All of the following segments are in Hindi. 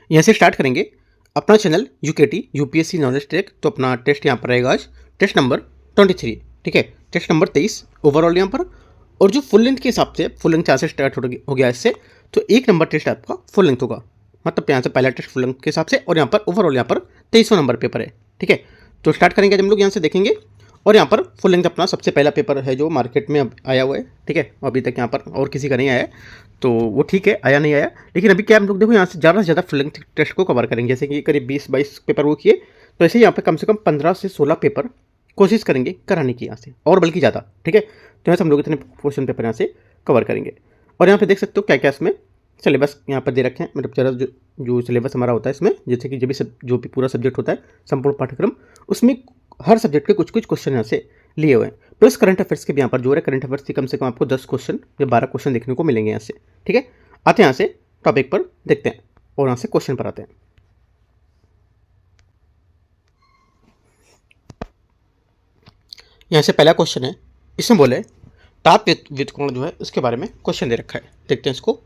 यहाँ से स्टार्ट करेंगे अपना channel UKT UPSC knowledge track. तो अपना टेस्ट यहाँ पर रहेगा आज टेस्ट नंबर 23, ठीक है, टेस्ट नंबर 23 ओवरऑल यहाँ पर। और जो फुल लेंथ के हिसाब से, फुल लेंथ यहाँ से स्टार्ट हो गया इससे, तो 1 नंबर टेस्ट आपका फुल लेंथ होगा, मतलब यहाँ से पहला टेस्ट फुल लेंथ के हिसाब से, और यहाँ पर ओवरऑल यहाँ पर 23वां नंबर पेपर है, ठीक है। तो स्टार्ट करेंगे हम लोग यहाँ से देखेंगे। और यहाँ पर फुल लेंथ अपना सबसे पहला पेपर है जो मार्केट में अब आया हुआ है, ठीक है। अभी तक यहाँ पर और किसी का नहीं आया है, तो वो ठीक है, आया नहीं आया। लेकिन अभी क्या हम लोग देखो यहाँ से ज़्यादा फुल लेंथ टेस्ट को कवर करेंगे। जैसे कि करीब 20-22 पेपर वो किए, तो ऐसे यहाँ पर कम से कम 15 से 16 पेपर कोशिश करेंगे कराने की यहाँ से, और बल्कि ज़्यादा, ठीक है। तो यहाँ से हम लोग इतने क्वेश्चन पेपर यहाँ से कवर करेंगे। और यहाँ पे देख सकते हो क्या क्या इसमें सिलेबस यहाँ पर दे रखे हैं, मतलब ज़रा जो सिलेबस हमारा होता है इसमें, जैसे कि जो भी पूरा सब्जेक्ट होता है संपूर्ण पाठ्यक्रम, उसमें हर सब्जेक्ट के कुछ कुछ क्वेश्चन यहाँ से लिए हुए हैं। प्लस करंट अफेयर्स के भी यहाँ पर जो है, करंट अफेयर्स की कम से कम आपको 10 क्वेश्चन या 12 क्वेश्चन देखने को मिलेंगे यहाँ से, ठीक है। आते हैं यहाँ से टॉपिक पर, देखते हैं और यहाँ से क्वेश्चन पर आते हैं। यहाँ से पहला क्वेश्चन है, इसमें बोले ताप व्युत्क्रमण जो है उसके बारे में क्वेश्चन दे रखा है, देखते हैं इसको।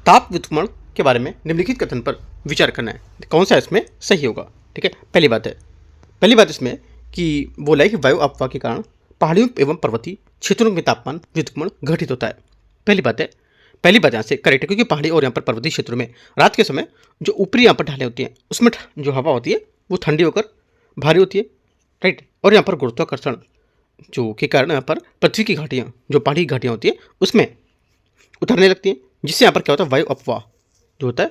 ताप व्युत्क्रमण के बारे में निम्नलिखित कथन पर विचार करना है, कौन सा इसमें सही होगा, ठीक है। पहली बात इसमें कि बोला है कि वायु अपवाह के कारण पहाड़ियों एवं पर्वतीय क्षेत्रों में तापमान व्युत्क्रमण घटित होता है। पहली बात यहाँ से करेक्ट है, क्योंकि पहाड़ी और यहाँ पर पर्वतीय क्षेत्रों में रात के समय जो ऊपरी यहाँ पर ढालें होती हैं, उसमें जो हवा होती है वो ठंडी होकर भारी होती है, राइट। और यहाँ पर गुरुत्वाकर्षण जो के कारण यहाँ पर पृथ्वी की घाटियाँ, जो पहाड़ी घाटियाँ होती हैं, उसमें उतरने लगती हैं, जिससे यहाँ पर क्या होता है, वायु अपवाह जो होता है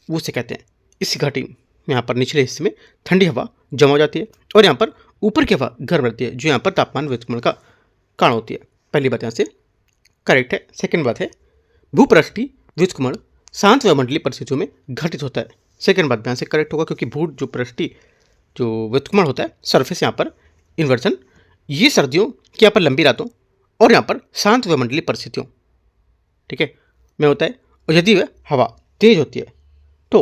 वो उसे कहते हैं। इस घाटी में यहाँ पर निचले हिस्से में ठंडी हवा जमा हो जाती है, और यहाँ पर ऊपर की हवा गर्म रहती है, जो यहाँ पर तापमान व्युत्क्रमण का कारण होती है। पहली बात यहाँ से करेक्ट है। सेकंड बात है, भूपृष्ठीय व्युत्क्रमण शांत वायुमंडलीय परिस्थितियों में घटित होता है। सेकंड बात यहाँ से करेक्ट होगा, क्योंकि भू जो पृष्ठीय जो व्युत्क्रमण होता है, सरफेस यहाँ पर इन्वर्जन, ये सर्दियों की यहाँ पर लंबी रातों और यहाँ पर शांत वायुमंडलीय परिस्थितियों, ठीक है, में होता है। और यदि वह हवा तेज होती है तो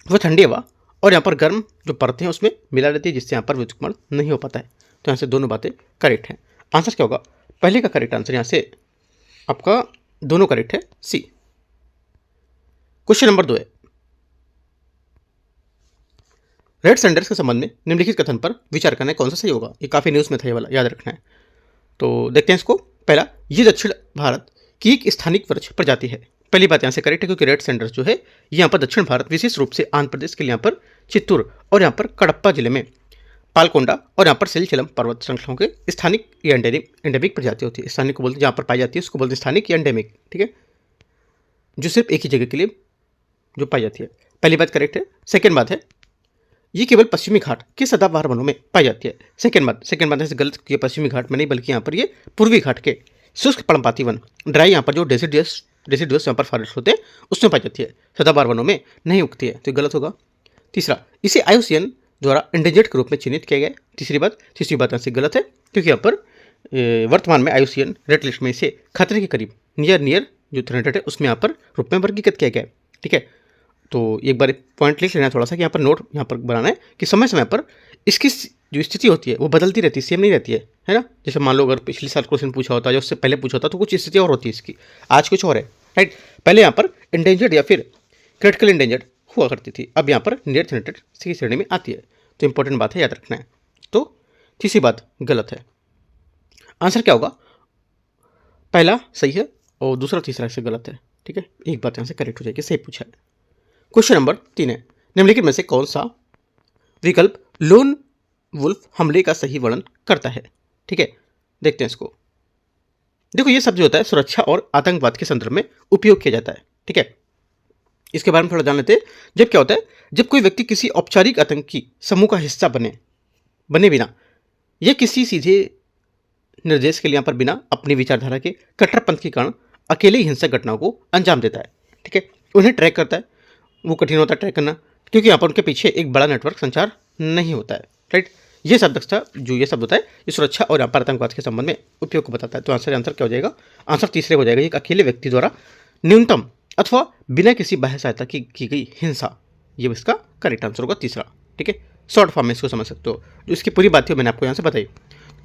वह ठंडी हवा और यहाँ पर गर्म जो परतें हैं उसमें मिला रहती है, जिससे यहाँ पर व्युत्क्रमण नहीं हो पाता है। तो यहाँ से दोनों बातें करेक्ट हैं। आंसर क्या होगा, पहले का करेक्ट आंसर यहाँ से आपका दोनों करेक्ट है, सी। क्वेश्चन नंबर 2 है, रेड सैंडर्स के संबंध में निम्नलिखित कथन पर विचार करना है, कौन सा सही होगा। ये काफ़ी न्यूज़ में था ये वाला, याद रखना है। तो देखते हैं इसको। पहला, ये दक्षिण भारत की एक स्थानिक वृक्ष प्रजाति है। पहली बात यहाँ से करेक्ट है, क्योंकि रेड सैंडर्स जो है ये यहाँ पर दक्षिण भारत, विशेष रूप से आंध्र प्रदेश के लिए यहाँ पर चित्तूर और यहाँ पर कडप्पा जिले में पालकोंडा और यहाँ पर सिलचलम पर्वत श्रृंखलाओं के स्थानिक या एंडेमिक प्रजाति होती है। स्थानिक को बोलते हैं, जहाँ पर पाई जाती है उसको बोलते हैं स्थानिक या एंडेमिक, ठीक है, जो सिर्फ एक ही जगह के लिए जो पाई जाती है। पहली बात करेक्ट है। सेकेंड बात है, ये केवल पश्चिमी घाट के सदाबहार वनों में पाई जाती है। सेकेंड बात है गलत, ये पश्चिमी घाट में नहीं, बल्कि यहाँ पर ये पूर्वी घाट के शुष्क पर्णपाती वन, ड्राई यहाँ पर जो डेसिडुअस यहाँ पर फॉरेस्ट होते हैं उसमें पाई जाती है, सदाबहार वनों में नहीं उगती है, तो ये गलत होगा। तीसरा, इसे IUCN द्वारा एंडेंजर्ड के रूप में चिन्हित किया गया है। तीसरी बात यहाँ से गलत है, क्योंकि यहाँ पर वर्तमान में IUCN रेड लिस्ट में इसे खतरे के करीब नियर जो थ्रेटेड है उसमें यहाँ पर रूप में वर्गीकृत किया गया है, ठीक है। तो एक बार पॉइंट लिख लेना थोड़ा सा, कि यहाँ पर नोट यहाँ पर बनाना है कि समय समय पर इसकी जो स्थिति होती है वो बदलती रहती है, सेम नहीं रहती है ना। जैसे मान लो अगर पिछले साल क्वेश्चन पूछा होता है, जो उससे पहले पूछा होता तो कुछ स्थिति और होती है इसकी, आज कुछ और है, राइट। पहले यहाँ पर एंडेंजर्ड या फिर क्रिटिकल एंडेंजर्ड हुआ करती थी, अब यहाँ पर नियर थ्रेटेड की श्रेणी में आती है। तो इंपॉर्टेंट बात है, याद रखना है। तो तीसरी बात गलत है। आंसर क्या होगा, पहला सही है और दूसरा तीसरा से गलत है, ठीक है। एक बात यहाँ से करेक्ट हो जाएगी, सही पूछा है। क्वेश्चन नंबर 3 है, निम्नलिखित में से कौन सा विकल्प लोन वुल्फ हमले का सही वर्णन करता है, ठीक है। देखते हैं इसको। देखो ये शब्द जो होता है सुरक्षा और आतंकवाद के संदर्भ में उपयोग किया जाता है, ठीक है। इसके बारे में थोड़ा जान लेते हैं। जब क्या होता है, जब कोई व्यक्ति किसी औपचारिक आतंकी समूह का हिस्सा बने बिना या किसी सीधे निर्देश के लिए यहाँ पर बिना अपनी विचारधारा के कट्टरपंथ के कारण अकेले ही हिंसक घटनाओं को अंजाम देता है, ठीक है। उन्हें ट्रैक करता है, वो कठिन होता है ट्रैक करना, क्योंकि यहाँ पर उनके पीछे एक बड़ा नेटवर्क संचार नहीं होता है, राइट। ये शब्द होता है ये सुरक्षा और यहाँ पर आतंकवाद के संबंध में उपयोग को बताता है। तो आंसर क्या हो जाएगा, आंसर तीसरे हो जाएगा, एक अकेले व्यक्ति द्वारा न्यूनतम अथवा बिना किसी बाह्य सहायता की गई हिंसा, ये इसका करेक्ट आंसर होगा तीसरा, ठीक है। शॉर्ट फॉर्म में इसको समझ सकते हो, जो इसकी पूरी बात थी मैंने आपको यहाँ से बताई।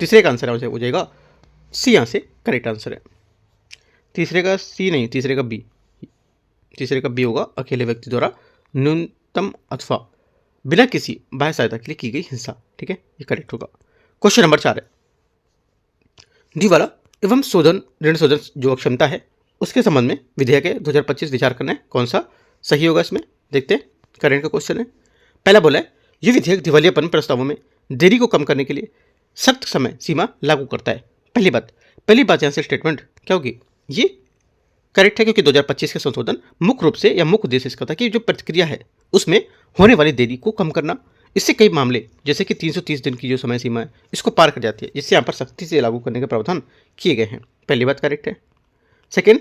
तीसरे का आंसर हो जाएगा सी, यहाँ से करेक्ट आंसर है। तीसरे का सी नहीं, तीसरे का बी, तीसरे का बी होगा, अकेले व्यक्ति द्वारा न्यूनतम अथवा बिना किसी बाह्य सहायता के लिए की गई हिंसा। ठीक है, ये करेक्ट होगा। क्वेश्चन नंबर 4 है, दिवाला एवं शोधन ऋण शोधन जो क्षमता है उसके संबंध में विधेयक है 2025 विचार करना है, कौन सा सही होगा इसमें देखते हैं। करंट का क्वेश्चन है, पहला बोला है यह विधेयक दिवालियापन प्रस्तावों में देरी को कम करने के लिए सख्त समय सीमा लागू करता है। पहली बात यहाँ से स्टेटमेंट क्या होगी, ये करेक्ट है क्योंकि 2025 के संशोधन मुख्य रूप से या मुख्य उद्देश्य इसका था कि जो प्रक्रिया है उसमें होने वाली देरी को कम करना। इससे कई मामले जैसे कि 330 दिन की जो समय सीमा है इसको पार कर जाती है, जिससे यहाँ पर सख्ती से लागू करने के प्रावधान किए गए हैं। पहली बात करेक्ट है। सेकेंड,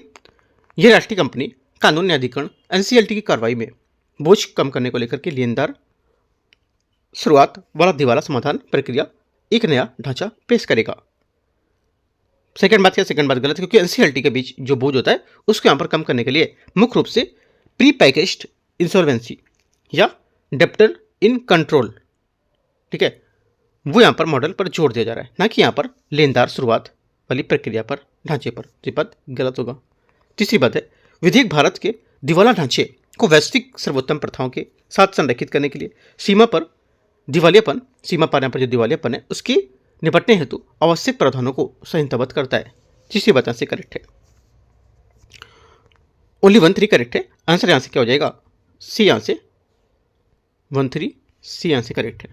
यह राष्ट्रीय कंपनी कानून न्यायाधिकरण एनसीएलटी की कार्रवाई में बोझ कम करने को लेकर के लेनदार शुरुआत वाला दिवाला समाधान प्रक्रिया एक नया ढांचा पेश करेगा। सेकंड बात गलत है क्योंकि एनसीएलटी के बीच जो बोझ होता है उसको यहाँ पर कम करने के लिए मुख्य रूप से प्री पैकेज्ड इंसॉल्वेंसी या डेप्टर इन कंट्रोल, ठीक है, वो यहाँ पर मॉडल पर जोर दिया जा रहा है, ना कि यहाँ पर लेनदार शुरुआत वाली प्रक्रिया पर ढांचे पर। ये बात गलत होगा। तीसरी बात है, विधेयक भारत के दिवाला ढांचे को वैश्विक सर्वोत्तम प्रथाओं के साथ संरेखित करने के लिए सीमा पार यहाँ पर जो दिवालियापन है उसकी निपटने हेतु आवश्यक प्रावधानों को संहिताबद्ध करता है। तीसरी बात से करेक्ट है। ओनली 1 3 करेक्ट है। आंसर यहाँ से क्या हो जाएगा, सी, यहाँ से 1 3 सी यहाँ से करेक्ट है।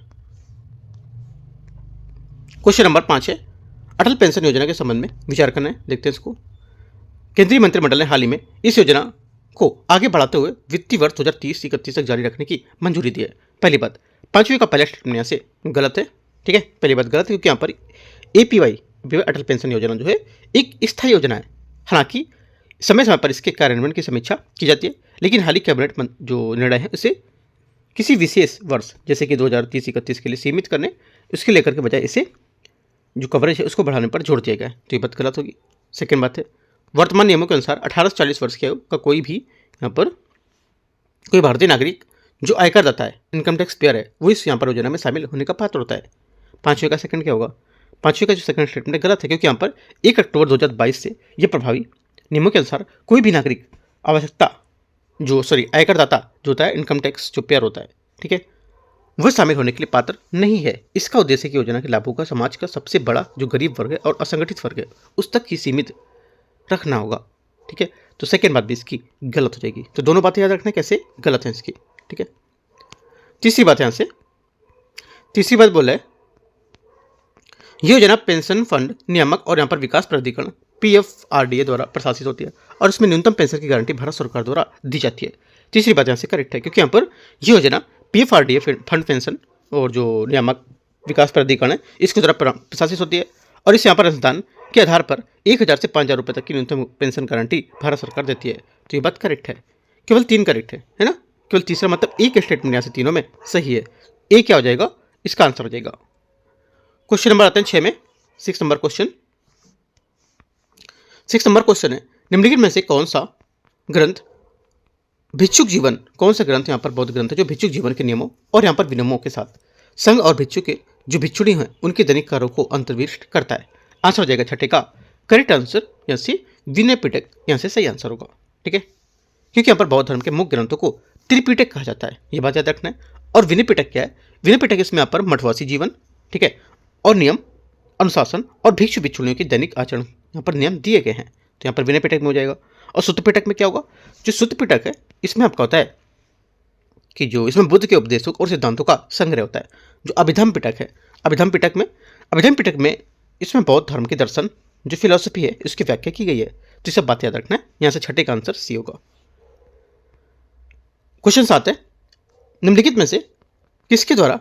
क्वेश्चन नंबर 5 है, अटल पेंशन योजना के संबंध में विचार करना है, देखते हैं इसको। केंद्रीय मंत्रिमंडल ने हाल ही में इस योजना को आगे बढ़ाते हुए वित्तीय वर्ष 2030-31 तक जारी रखने की मंजूरी दी है। पहली बात, पांचवी का पहला स्टेटमेंट यहाँ से गलत है। ठीक है, पहली बात गलत है क्योंकि यहाँ पर एपीवाई अटल पेंशन योजना जो है एक स्थायी योजना है। हालांकि समय समय पर इसके कार्यान्वयन की समीक्षा की जाती है, लेकिन हाल ही कैबिनेट जो निर्णय है उसे किसी विशेष वर्ष जैसे कि 2030-31 के लिए सीमित करने उसके लेकर के बजाय इसे जो कवरेज है उसको बढ़ाने पर जोर दिया गया है, तो ये बात गलत होगी। सेकेंड बात है, वर्तमान नियमों के अनुसार 18 से 40 वर्ष की आयु का कोई भी यहाँ पर कोई भारतीय नागरिक जो आयकर दाता है, इनकम टैक्स पेयर है, वो इस यहाँ पर योजना में शामिल होने का पात्र होता है। पांचवें का सेकंड क्या होगा, पांचवें का जो सेकंड स्टेटमेंट गलत है क्योंकि यहाँ पर 1 अक्टूबर 2022 से यह प्रभावी नियमों के अनुसार कोई भी नागरिक आयकर दाता जो होता है, इनकम टैक्स जो पेयर होता है, ठीक है, वह शामिल होने के लिए पात्र नहीं है। इसका उद्देश्य की योजना के लाभों का समाज का सबसे बड़ा जो गरीब वर्ग है और असंगठित वर्ग है उस तक ही सीमित रखना होगा। ठीक है, तो सेकेंड बात भी इसकी गलत हो जाएगी। तो दोनों बातें याद रखना कैसे गलत है इसकी। ठीक है, तीसरी बात यहाँ से, तीसरी बात बोला है योजना पेंशन फंड नियामक और यहाँ पर विकास प्राधिकरण PFRDA द्वारा प्रशासित होती है और इसमें न्यूनतम पेंशन की गारंटी भारत सरकार द्वारा दी जाती है। तीसरी बात यहाँ से करेक्ट है क्योंकि यहाँ पर यह योजना PFRDA फंड पेंशन और जो नियामक विकास प्राधिकरण है इसके द्वारा प्रशासित होती है और इस यहाँ पर अनुदान के आधार पर 1000 से 5000 रुपये तक की न्यूनतम पेंशन गारंटी भारत सरकार देती है। तो ये बात करेक्ट है। केवल 3 करेक्ट है ना, केवल तीसरा मतलब एक स्टेटमेंट यहाँ से तीनों में सही है। ए क्या हो जाएगा, इसका आंसर हो जाएगा। क्वेश्चन नंबर आते हैं 6 में, 6 नंबर क्वेश्चन। 6 नंबर क्वेश्चन है, निम्नलिखित में से कौन सा ग्रंथ भिक्षुक जीवन, कौन सा ग्रंथ यहाँ पर बौद्ध ग्रंथ है जो भिक्षुक जीवन के नियमों और यहाँ पर विनियमों के साथ संघ और भिक्षु के जो भिक्षुणी हैं उनके दैनिक कार्यों को अंतर्विष्ट करता है। आंसर हो जाएगा छठे का करेक्ट आंसर, यहाँ से विनय पिटक यहाँ से सही आंसर होगा। ठीक है, क्योंकि यहाँ पर बौद्ध धर्म के मुख्य ग्रंथों को त्रिपिटक कहा जाता है, ये बात याद रखना है। और विनय पिटक क्या है, विनय पिटक इसमें यहाँ पर मठवासी जीवन, ठीक है, और नियम अनुशासन और भिक्षु भिक्षुणियों के दैनिक आचरण यहाँ पर नियम दिए गए हैं, तो यहाँ पर विनय पिटक में हो जाएगा। और सुत्त पिटक में क्या होगा, जो सुत्त पिटक है इसमें आपका होता है कि जो इसमें बुद्ध के उपदेशों और सिद्धांतों का संग्रह होता है। जो अभिधम पिटक है, अभिधम पिटक में इसमें बौद्ध धर्म के दर्शन जो फिलॉसफी है इसकी व्याख्या की गई है। तो ये सब बात याद रखना है, यहाँ से छठे का आंसर सी होगा। क्वेश्चन 7 है, निम्नलिखित में से किसके द्वारा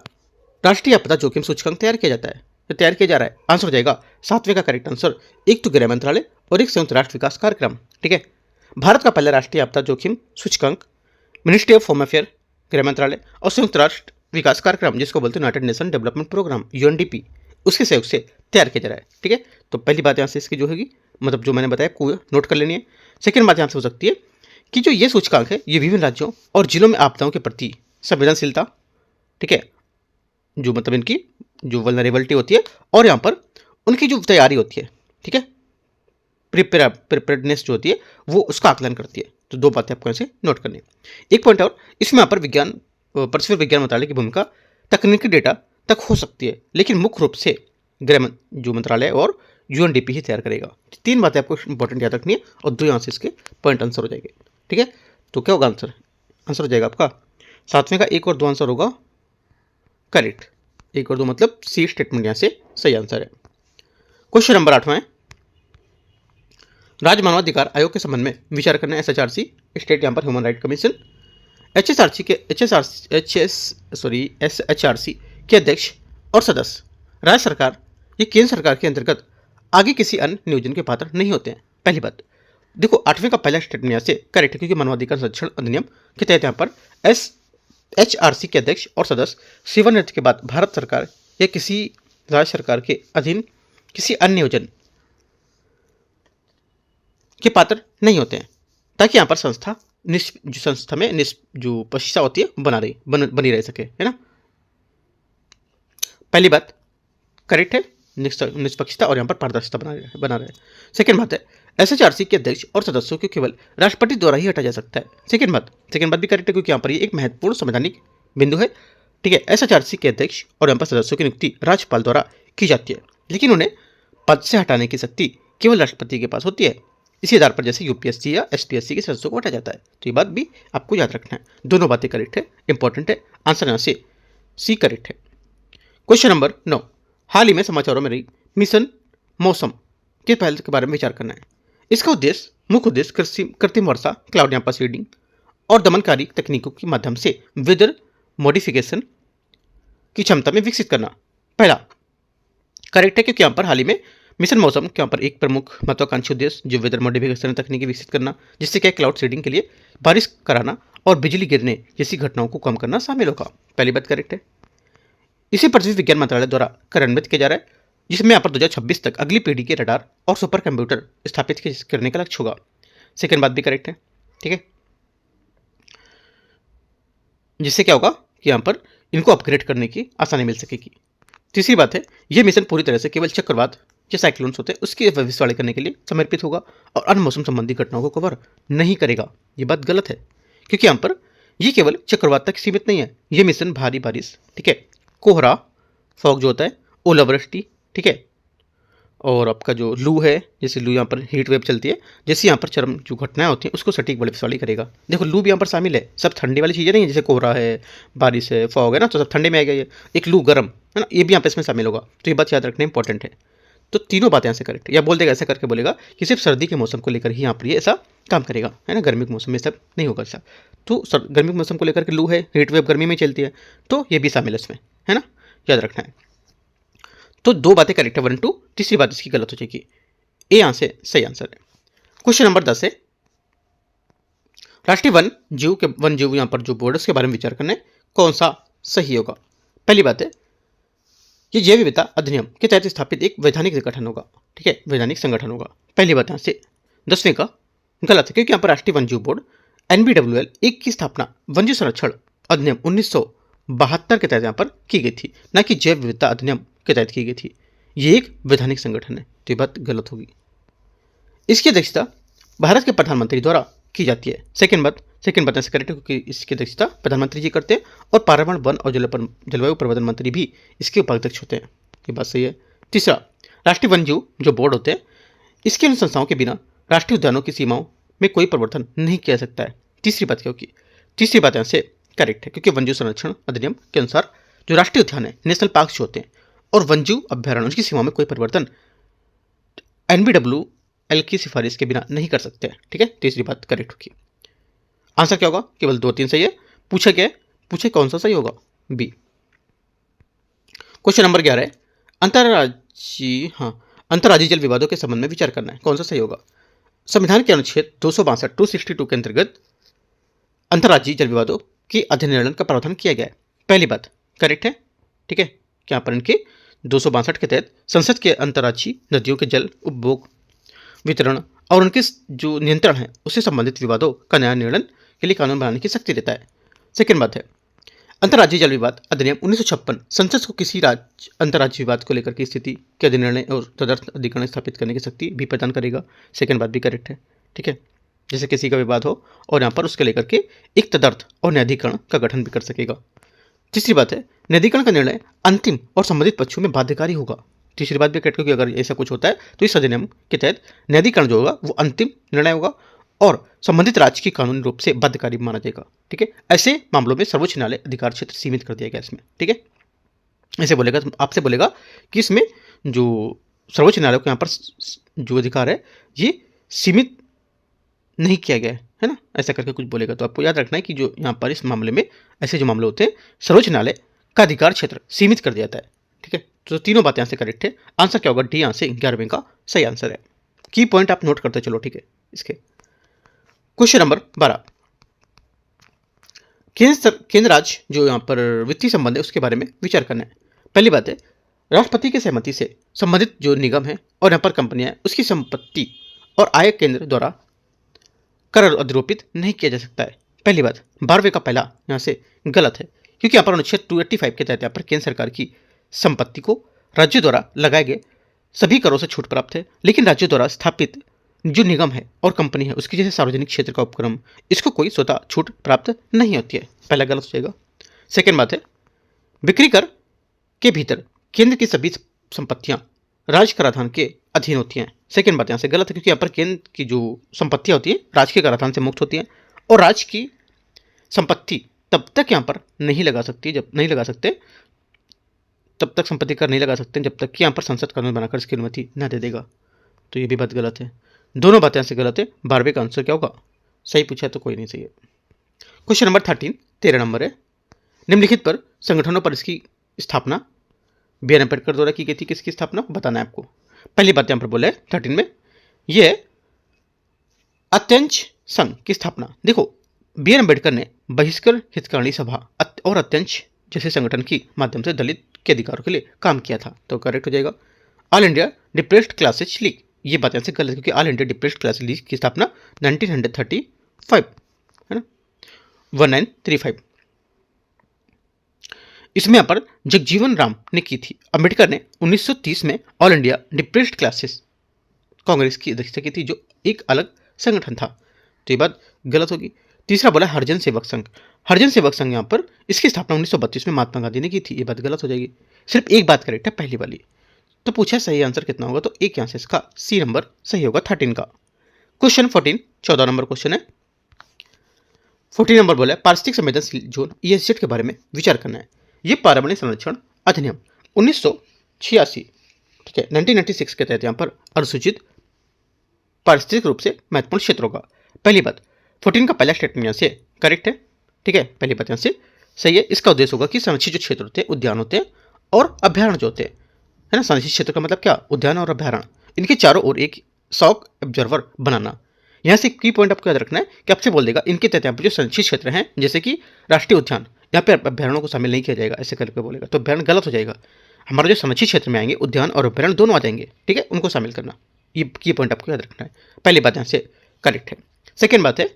राष्ट्रीय आपदा जोखिम सूचकांक तैयार किया जाता है, तैयार किया जा रहा है। आंसर हो जाएगा 7वें का करेक्ट आंसर, एक तो गृह मंत्रालय और एक संयुक्त राष्ट्र विकास कार्यक्रम। ठीक है, भारत का पहला राष्ट्रीय आपदा जोखिम सूचकांक मिनिस्ट्री ऑफ होम अफेयर, गृह मंत्रालय और संयुक्त राष्ट्र विकास कार्यक्रम जिसको बोलते हैं United Nation development programme UNDP, उसके सहयोग से तैयार किया जा रहा है। ठीक है, तो पहली बात यहाँ से इसकी जो होगी मतलब जो मैंने बताया को नोट कर लेनी है। सेकेंड बात यहाँ से हो सकती है कि जो ये सूचकांक है ये विभिन्न राज्यों और जिलों में आपदाओं के प्रति संवेदनशीलता, ठीक है, जो मतलब इनकी जो वल्नरेबिलिटी होती है और यहाँ पर उनकी जो तैयारी होती है, ठीक है, प्रिपेयर्डनेस जो होती है वो उसका आकलन करती है। तो दो बातें आपको ऐसे नोट करनी है। एक पॉइंट और, इसमें यहाँ पर विज्ञान परिसर विज्ञान मंत्रालय की भूमिका तकनीकी डेटा तक हो सकती है, लेकिन मुख्य रूप से गृह जो मंत्रालय और यूएनडीपी ही तैयार करेगा। तीन बातें आपको इंपॉर्टेंट याद रखनी है और दो यहाँ से इसके पॉइंट आंसर हो जाएंगे। ठीक है, तो क्या होगा आंसर? आंसर हो जाएगा आपका सातवें का एक और दो आंसर होगा करेक्ट। एक और दो मतलब सी स्टेटमेंट यहाँ से सही आंसर है। क्वेश्चन नंबर 8वां है, राज्य मानवाधिकार आयोग के संबंध में विचार करना है। एसएचआरसी स्टेट यहाँ पर ह्यूमन राइट कमीशन। एसएचआरसी के अध्यक्ष और सदस्य राज्य सरकार या केंद्र सरकार के अंतर्गत आगे किसी अन्य नियोजन के पात्र नहीं होते हैं। पहली बात देखो, 8वें का पहला स्टेटमेंट यहाँ से करेक्ट है, क्योंकि मानवाधिकार संरक्षण अधिनियम के तहत यहाँ पर एसएचआरसी के अध्यक्ष और सदस्य सेवानिवृत्ति के बाद भारत सरकार या किसी राज्य सरकार के अधीन किसी अन्य नियोजन के पात्र नहीं होते हैं, ताकि यहाँ पर संस्था में जो पशिक्षा होती है बनी रह सके, है ना। पहली बात करेक्ट है, निष्पक्षता और यहाँ पर पारदर्शिता बना रहे। सेकेंड बात है, एसएचआरसी के अध्यक्ष और सदस्यों को केवल राष्ट्रपति द्वारा ही हटाया जा सकता है। सेकेंड बात भी करेक्ट है, क्योंकि यहाँ पर ये एक महत्वपूर्ण संवैधानिक बिंदु है। ठीक है, एसएचआरसी के अध्यक्ष और यहाँ पर सदस्यों की नियुक्ति राज्यपाल द्वारा की जाती है, लेकिन उन्हें पद से हटाने की शक्ति केवल राष्ट्रपति के पास होती है। इसी आधार पर जैसे यूपीएससी या एसपीएससी के सदस्यों को हटाया जाता है। तो ये बात भी आपको याद रखना है। दोनों बातें करेक्ट है, इंपॉर्टेंट है। आंसर यहाँ से सी करेक्ट है। क्वेश्चन नंबर 9, हाल ही में समाचारों में रही मिशन मौसम के पहल के बारे में विचार करना है। इसका मुख्य उद्देश्य कृत्रिम वर्षा, क्लाउड यहाँ पर सीडिंग और दमनकारी तकनीकों के माध्यम से वेदर मॉडिफिकेशन की क्षमता में विकसित करना। पहला करेक्ट है, क्योंकि यहाँ पर हाल ही में मिशन मौसम के यहाँ पर एक प्रमुख महत्वाकांक्षी उद्देश्य जो वेदर मॉडिफिकेशन तकनीकी विकसित करना, जिससे क्या क्लाउड सीडिंग के लिए बारिश कराना और बिजली गिरने जैसी घटनाओं को कम करना शामिल होगा। पहली बात करेक्ट है। इसे पृथ्वी विज्ञान मंत्रालय द्वारा कार्यान्वित किया जा रहा है, जिसमें यहाँ पर 2026 तक अगली पीढ़ी के रडार और सुपर कंप्यूटर स्थापित करने का लक्ष्य होगा। सेकेंड बात भी करेक्ट है। ठीक है, जिससे क्या होगा कि यहाँ पर इनको अपग्रेड करने की आसानी मिल सकेगी। तीसरी बात है, यह मिशन पूरी तरह से केवल चक्रवात जो साइक्लोन्स होते हैं उसकी भविष्यवाणी करने के लिए समर्पित होगा और अन्य मौसम संबंधी घटनाओं को कवर नहीं करेगा। ये बात गलत है, क्योंकि यहाँ पर ये केवल चक्रवात तक सीमित नहीं है। ये मिशन भारी बारिश, ठीक है, कोहरा, फॉग जो होता है, ओलावृष्टि, ठीक है, और आपका जो लू है, जैसे लू यहाँ पर हीट वेव चलती है, जैसे यहाँ पर चरम जो घटनाएं होती हैं उसको सटीक भविष्यवाणी करेगा। देखो लू भी यहाँ पर शामिल है, सब ठंडी वाली चीज़ें नहीं है, जैसे कोहरा है, बारिश है, फॉग है ना, तो सब ठंडे में आएगा। ये एक लू गर्म है ना, ये भी यहाँ पर इसमें शामिल होगा। तो ये बात याद रखना इंपॉर्टेंट है। तो तीनों बातें यहाँ से करेक्ट है। या बोल देगा ऐसा करके बोलेगा कि सिर्फ सर्दी के मौसम को लेकर ही यहाँ पर ये ऐसा काम करेगा, है ना, गर्मी के मौसम में सब नहीं होगा ऐसा। तो गर्मी के मौसम को लेकर के लू है, हीट वेव गर्मी में चलती है, तो ये भी शामिल है इसमें, है ना, याद रखना है। तो दो बातें करेक्ट है, 1 2। तीसरी बात इसकी गलत हो जाएगी। ए यहाँ से सही आंसर है। क्वेश्चन नंबर 10 है, राष्ट्रीय वन जीव यहाँ पर जो बोर्ड्स के बारे में विचार करना है, कौन सा सही होगा। पहली बात है, ये जैव विविधता अधिनियम के तहत स्थापित एक वैधानिक संगठन होगा, ठीक है, वैधानिक संगठन होगा। पहली बात यहाँ से 10वें का गलत है, क्योंकि यहाँ पर राष्ट्रीय वन जीव बोर्ड NBWL 1 की स्थापना वन्यजीव संरक्षण अधिनियम 1972 के तहत यहाँ पर की गई थी, न कि जैव विविधता अधिनियम के तहत की गई थी। ये एक वैधानिक संगठन है, तो ये बात गलत होगी। इसकी अध्यक्षता भारत के प्रधानमंत्री द्वारा की जाती है। सेकेंड बात ऐसे करेक्ट है, क्योंकि इसकी अध्यक्षता प्रधानमंत्री जी करते हैं और पर्यावरण, वन और जलवायु परिवर्तन मंत्री भी इसके उपाध्यक्ष होते हैं। ये बात सही है। तीसरा, राष्ट्रीय वन्यजीव जो बोर्ड होते हैं, इसके उन संस्थाओं के बिना राष्ट्रीय उद्यानों की सीमाओं में कोई परिवर्तन नहीं किया सकता है। तीसरी बात क्या होगी? तीसरी बात यहाँ से करेक्ट है, क्योंकि वन्यजीव संरक्षण अधिनियम के अनुसार जो राष्ट्रीय उद्यान है, नेशनल पार्क जो होते हैं और वन्यजीव अभ्यारण्य, उसकी सीमाओं में कोई परिवर्तन NBWL की सिफारिश के बिना नहीं कर सकते हैं, ठीक है। तीसरी बात करेक्ट होगी। आंसर क्या होगा? केवल 2 3 सही है। पूछा क्या है? पूछे कौन सा सही होगा? बी। क्वेश्चन नंबर 11 है, अंतर्राज्यीय जल विवादों के संबंध में विचार करना है, कौन सा सही होगा। संविधान के अनुच्छेद 262 के अंतर्गत अंतर्राज्यीय जल विवादों के अधिनियमन का प्रावधान किया गया है। पहली बात करेक्ट है, ठीक है। क्या पर इनके 262 के तहत संसद के अंतर्राज्यीय नदियों के जल उपभोग, वितरण और उनके जो नियंत्रण है उससे संबंधित विवादों का न्याय निर्णय के लिए कानून बनाने की शक्ति देता है। सेकेंड बात है, अंतर्राज्यीय जल विवाद अधिनियम 1956 संसद को किसी अंतर्राज्यीय विवाद को लेकर की स्थिति के निर्णय और तदर्थ अधिकरण स्थापित करने की शक्ति भी प्रदान करेगा। सेकेंड बात भी करेक्ट है, ठीक है। जैसे किसी का विवाद हो और यहाँ पर उसके लेकर के एक तदर्थ और न्यायाधिकरण का गठन भी कर सकेगा। तीसरी बात है, न्यायाधिकरण का निर्णय अंतिम और संबंधित पक्षों में बाध्यकारी होगा। तीसरी बात भी कह कि अगर ऐसा कुछ होता है तो इस अधिनियम के तहत न्यायाधिकरण जो होगा वो अंतिम निर्णय होगा और संबंधित राज्य की कानूनी रूप से बाध्यकारी माना जाएगा। ठीक है, ऐसे मामलों में सर्वोच्च न्यायालय अधिकार क्षेत्र सीमित कर दिया गया इसमें। ठीक है, ऐसे बोलेगा, आपसे बोलेगा कि इसमें जो सर्वोच्च न्यायालय को यहाँ पर जो अधिकार है ये सीमित नहीं किया गया है ना, ऐसा करके कुछ बोलेगा। तो आपको याद रखना है कि जो यहाँ पर इस मामले में ऐसे जो मामले होते हैं सर्वोच्च न्यायालय का अधिकार क्षेत्र सीमित कर दिया जाता है। ठीक है, तो तीनों बातें यहाँ से करेक्ट है। आंसर क्या होगा? डी यहाँ से 11वें का सही आंसर है। की पॉइंट आप नोट करते चलो। ठीक है, इसके क्वेश्चन नंबर 12, केंद्र राज्य जो यहाँ पर वित्तीय संबंध है उसके बारे में विचार करना है। पहली बात है, राष्ट्रपति की सहमति से संबंधित जो निगम है और यहाँ पर कंपनियां है उसकी संपत्ति और आय केंद्र द्वारा कर अधिरोपित नहीं किया जा सकता है। पहली बात, 12वें का पहला यहाँ से गलत है क्योंकि यहाँ पर अनुच्छेद 285 के तहत यहाँ पर केंद्र सरकार की संपत्ति को राज्यों द्वारा लगाए गए सभी करों से छूट प्राप्त है, लेकिन राज्यों द्वारा स्थापित जो निगम है और कंपनी है उसकी जैसे सार्वजनिक क्षेत्र का उपक्रम इसको कोई स्वतः छूट प्राप्त नहीं होती है। पहला गलत हो जाएगा। सेकेंड बात है, बिक्री कर के भीतर केंद्र की सभी संपत्तियां राज्य कराधान के अधीन होती हैं। सेकेंड बात यहाँ से गलत है क्योंकि यहाँ पर केंद्र की जो संपत्तियां होती हैं राज्य के कराधान से मुक्त होती हैं और राज्य की संपत्ति तब तक यहाँ पर नहीं लगा सकती, जब नहीं लगा सकते तब तक संपत्ति कर नहीं लगा सकते जब तक कि यहाँ पर संसद कानून बनाकर इसकी अनुमति न दे देगा। तो ये भी बात गलत है। दोनों बातें यहाँ से गलत है। 12वें का आंसर क्या होगा? सही पूछा तो कोई नहीं सही है। क्वेश्चन नंबर 13, 13 नंबर है, निम्नलिखित पर संगठनों पर इसकी स्थापना बी आर अम्बेडकर द्वारा की गई थी। किसकी स्थापना बताना है आपको। पहली बात यहाँ पर बोले 13 में, यह अत्यंश संघ की स्थापना। देखो, बी आर अम्बेडकर ने बहिष्कर हितकारिणी सभा और अत्यंश जैसे संगठन के माध्यम से दलित के अधिकारों के लिए काम किया था। तो करेक्ट हो जाएगा। All India depressed classes league, ये बात यहाँ से गलत है क्योंकि all India depressed classes league की स्थापना 1935 है ना, 1935 इसमें यहाँ पर जगजीवन राम ने की थी। अम्बेडकर ने 1930 में all India depressed classes Congress की अध्यक्षता की थी जो एक अलग संगठन था। तो ये बात गलत होगी। तीसरा बोला हरिजन सेवक संघ। हरिजन सेवक संघ यहाँ पर इसकी स्थापना 1932 में महात्मा गांधी ने की थी। ये बात गलत हो जाएगी। सिर्फ एक बात करेक्ट है, पहली वाली। तो पूछा सही आंसर कितना होगा, तो एक यहाँ से इसका सी नंबर सही होगा 13 का। क्वेश्चन 14, 14 नंबर क्वेश्चन है। 14 नंबर बोला पारिस्थितिक संवेदनशील जोन ESZ के बारे में विचार करना है। ये पर्यावरणीय संरक्षण अधिनियम 1986 ठीक है 1996 के तहत यहाँ पर अनुसूचित पारिस्थितिक रूप से महत्वपूर्ण क्षेत्रों का। पहली बात 14 का पहला स्टेटमेंट यहाँ से करेक्ट है। ठीक है, पहली बात यहाँ से सही है। इसका उद्देश्य होगा कि संरक्षित जो क्षेत्र होते हैं, उद्यान होते हैं और अभ्यारण्य जो होते हैं, है ना, संरक्षित क्षेत्र का मतलब क्या, उद्यान और अभ्यारण्य, इनके चारों ओर एक शॉक ऑब्जर्वर बनाना। यहाँ से की पॉइंट आपको याद रखना है कि आपसे बोल देगा इनके तहत यहाँ पर जो संरक्षित क्षेत्र हैं जैसे कि राष्ट्रीय उद्यान, यहाँ पे अभ्यारण्यों को शामिल नहीं किया जाएगा, ऐसे करके बोलेगा तो अभ्यारण्य गलत हो जाएगा। हमारा जो संरक्षित क्षेत्र में आएंगे उद्यान और अभ्यारण्य दोनों आ जाएंगे। ठीक है, उनको शामिल करना, ये की पॉइंट आपको याद रखना है। पहली बात यहाँ से करेक्ट है। सेकेंड बात है,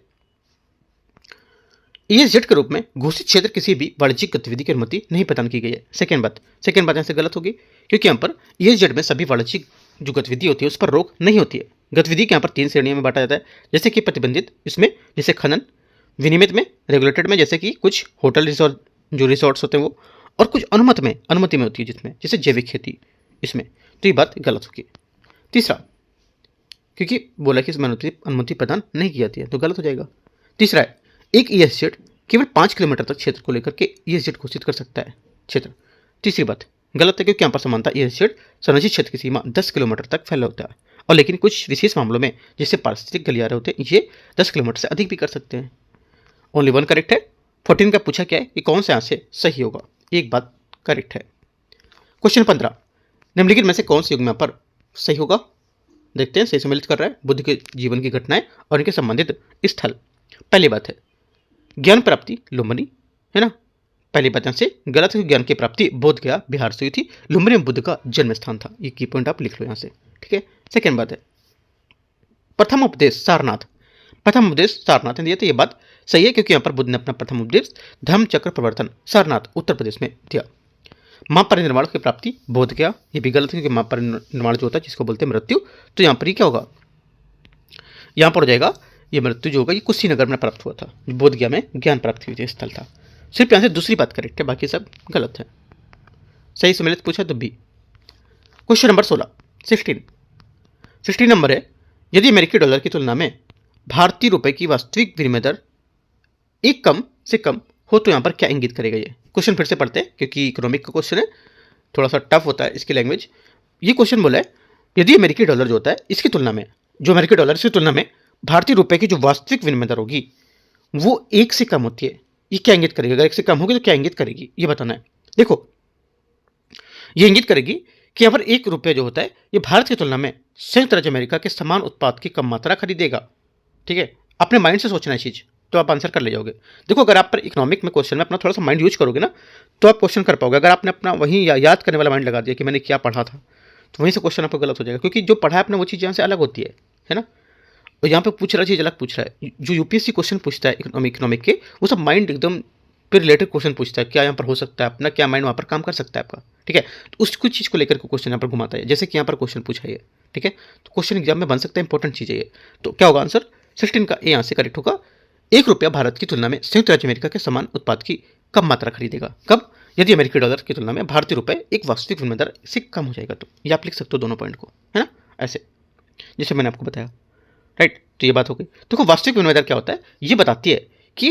ESZ के रूप में घोषित क्षेत्र किसी भी वाणिज्यिक गतिविधि की अनुमति नहीं प्रदान की गई है। सेकेंड बात यहाँ से गलत होगी क्योंकि यहाँ पर ESZ में सभी वाणिज्यिक जो गतिविधि होती है उस पर रोक नहीं होती है। गतिविधि के यहाँ पर 3 श्रेणियों में बांटा जाता है, जैसे कि प्रतिबंधित इसमें जैसे खनन, विनियमित में, रेगुलेटेड में जैसे कि कुछ होटल रिसोर्ट जो रिसोर्ट्स होते हैं वो, और कुछ अनुमति में होती है जिसमें जैसे जैविक खेती इसमें। तो ये बात गलत होगी। तीसरा, क्योंकि बोला कि इसमें अनुमति प्रदान नहीं की जाती है तो गलत हो जाएगा। तीसरा है, एक ESZ केवल 5 किलोमीटर तक क्षेत्र को लेकर के ESZ घोषित कर सकता है क्षेत्र। तीसरी बात गलत है क्योंकि यहाँ पर समानता ESZ संरक्षित क्षेत्र की सीमा 10 किलोमीटर तक फैला होता है, और लेकिन कुछ विशेष मामलों में जैसे पारिस्थितिक गलियारे होते हैं ये 10 किलोमीटर से अधिक भी कर सकते हैं। ओनली 1 करेक्ट है। 14 का पूछा क्या है कि कौन से यहाँ से सही होगा, एक बात करेक्ट है। क्वेश्चन 15, निम्नलिखित में से कौन से युग में पर सही होगा, देखते हैं। सही सम्मिलित कर रहा है बुद्ध के जीवन की घटनाएं और इनके संबंधित स्थल। पहली बात है ज्ञान प्राप्ति लुम्बिनी, है ना, पहली बात यहाँ से गलत है। ज्ञान की प्राप्ति बोध गया बिहार से हुई थी। लुम्बिनी बुद्ध का जन्म स्थान था, ये की पॉइंट आप लिख लो यहाँ से। ठीक है, सेकेंड बात है प्रथम उपदेश सारनाथ। प्रथम उपदेश सारनाथ ने दिया, तो ये बात सही है क्योंकि यहाँ पर बुद्ध ने अपना प्रथम उपदेश धम्म चक्र प्रवर्तन सारनाथ उत्तर प्रदेश में दिया। महापरिनिर्वाण की प्राप्ति बोध गया, ये भी गलत है क्योंकि महापरिनिर्वाण जो होता है जिसको बोलते हैं मृत्यु, तो यहाँ पर ही क्या होगा, यहाँ पर हो जाएगा ये मृत्यु जो होगा ये कुशीनगर में प्राप्त हुआ था, जो बोधगया में ज्ञान प्राप्ति हुई थी स्थल था। सिर्फ यहाँ से दूसरी बात करेक्ट है, बाकी सब गलत है। सही सम्मिलित पूछा तो बी। क्वेश्चन नंबर 16 नंबर है, यदि अमेरिकी डॉलर की तुलना में भारतीय रुपए की वास्तविक विनिमय दर एक कम से कम हो तो यहाँ पर क्या इंगित करेगा। ये क्वेश्चन फिर से पढ़ते हैं क्योंकि इकोनॉमिक का क्वेश्चन है, थोड़ा सा टफ होता है इसकी लैंग्वेज। ये क्वेश्चन बोला है यदि अमेरिकी डॉलर जो होता है इसकी तुलना में, जो अमेरिकी डॉलर की तुलना में भारतीय रुपए की जो वास्तविक विनिमय दर होगी वो एक से कम होती है, ये क्या इंगित करेगी। अगर एक से कम होगी तो क्या इंगित करेगी ये बताना है। देखो ये इंगित करेगी कि यहाँ पर एक रुपया जो होता है ये भारत की तुलना में संयुक्त राज्य अमेरिका के समान उत्पाद की कम मात्रा खरीदेगा। ठीक है, अपने माइंड से सोचना है चीज़, तो आप आंसर कर ले जाओगे। देखो अगर आप पर इकोनॉमिक में क्वेश्चन में अपना थोड़ा सा माइंड यूज करोगे ना तो आप क्वेश्चन कर पाओगे। अगर आपने अपना वहीं याद करने वाला माइंड लगा दिया कि मैंने क्या पढ़ा था तो वहीं से क्वेश्चन आपको गलत हो जाएगा, क्योंकि जो पढ़ा है आपने वो चीज़ यहाँ से अलग होती है ना। और यहाँ पे पूछ रहा चीज़ अलग पूछ रहा है। जो यूपीएससी क्वेश्चन पूछता है इकोनॉमिक के, वो सब माइंड एकदम पे रिलेटेड क्वेश्चन पूछता है, क्या यहाँ पर हो सकता है, अपना क्या माइंड वहाँ पर काम कर सकता है आपका। ठीक है, तो उस कुछ चीज़ को लेकर के क्वेश्चन यहाँ पर घुमाता है, जैसे कि यहाँ पर क्वेश्चन पूछा है। ठीक है, तो क्वेश्चन एग्जाम में बन सकता है, इंपॉर्टेंट चीज़ है ये। तो क्या होगा आंसर 16 का ए यहाँ से करेक्ट होगा। एक रुपया भारत की तुलना में संयुक्त राज्य अमेरिका के समान उत्पाद की कम मात्रा खरीदेगा। कब? यदि अमेरिकी डॉलर की तुलना में भारतीय रुपए एक वास्तविक विनिमय दर से कम हो जाएगा। तो ये आप लिख सकते हो दोनों पॉइंट को, है ना, ऐसे जैसे मैंने आपको बताया। राइट, तो ये बात हो गई। देखो वास्तविक विनिमय दर क्या होता है, ये बताती है कि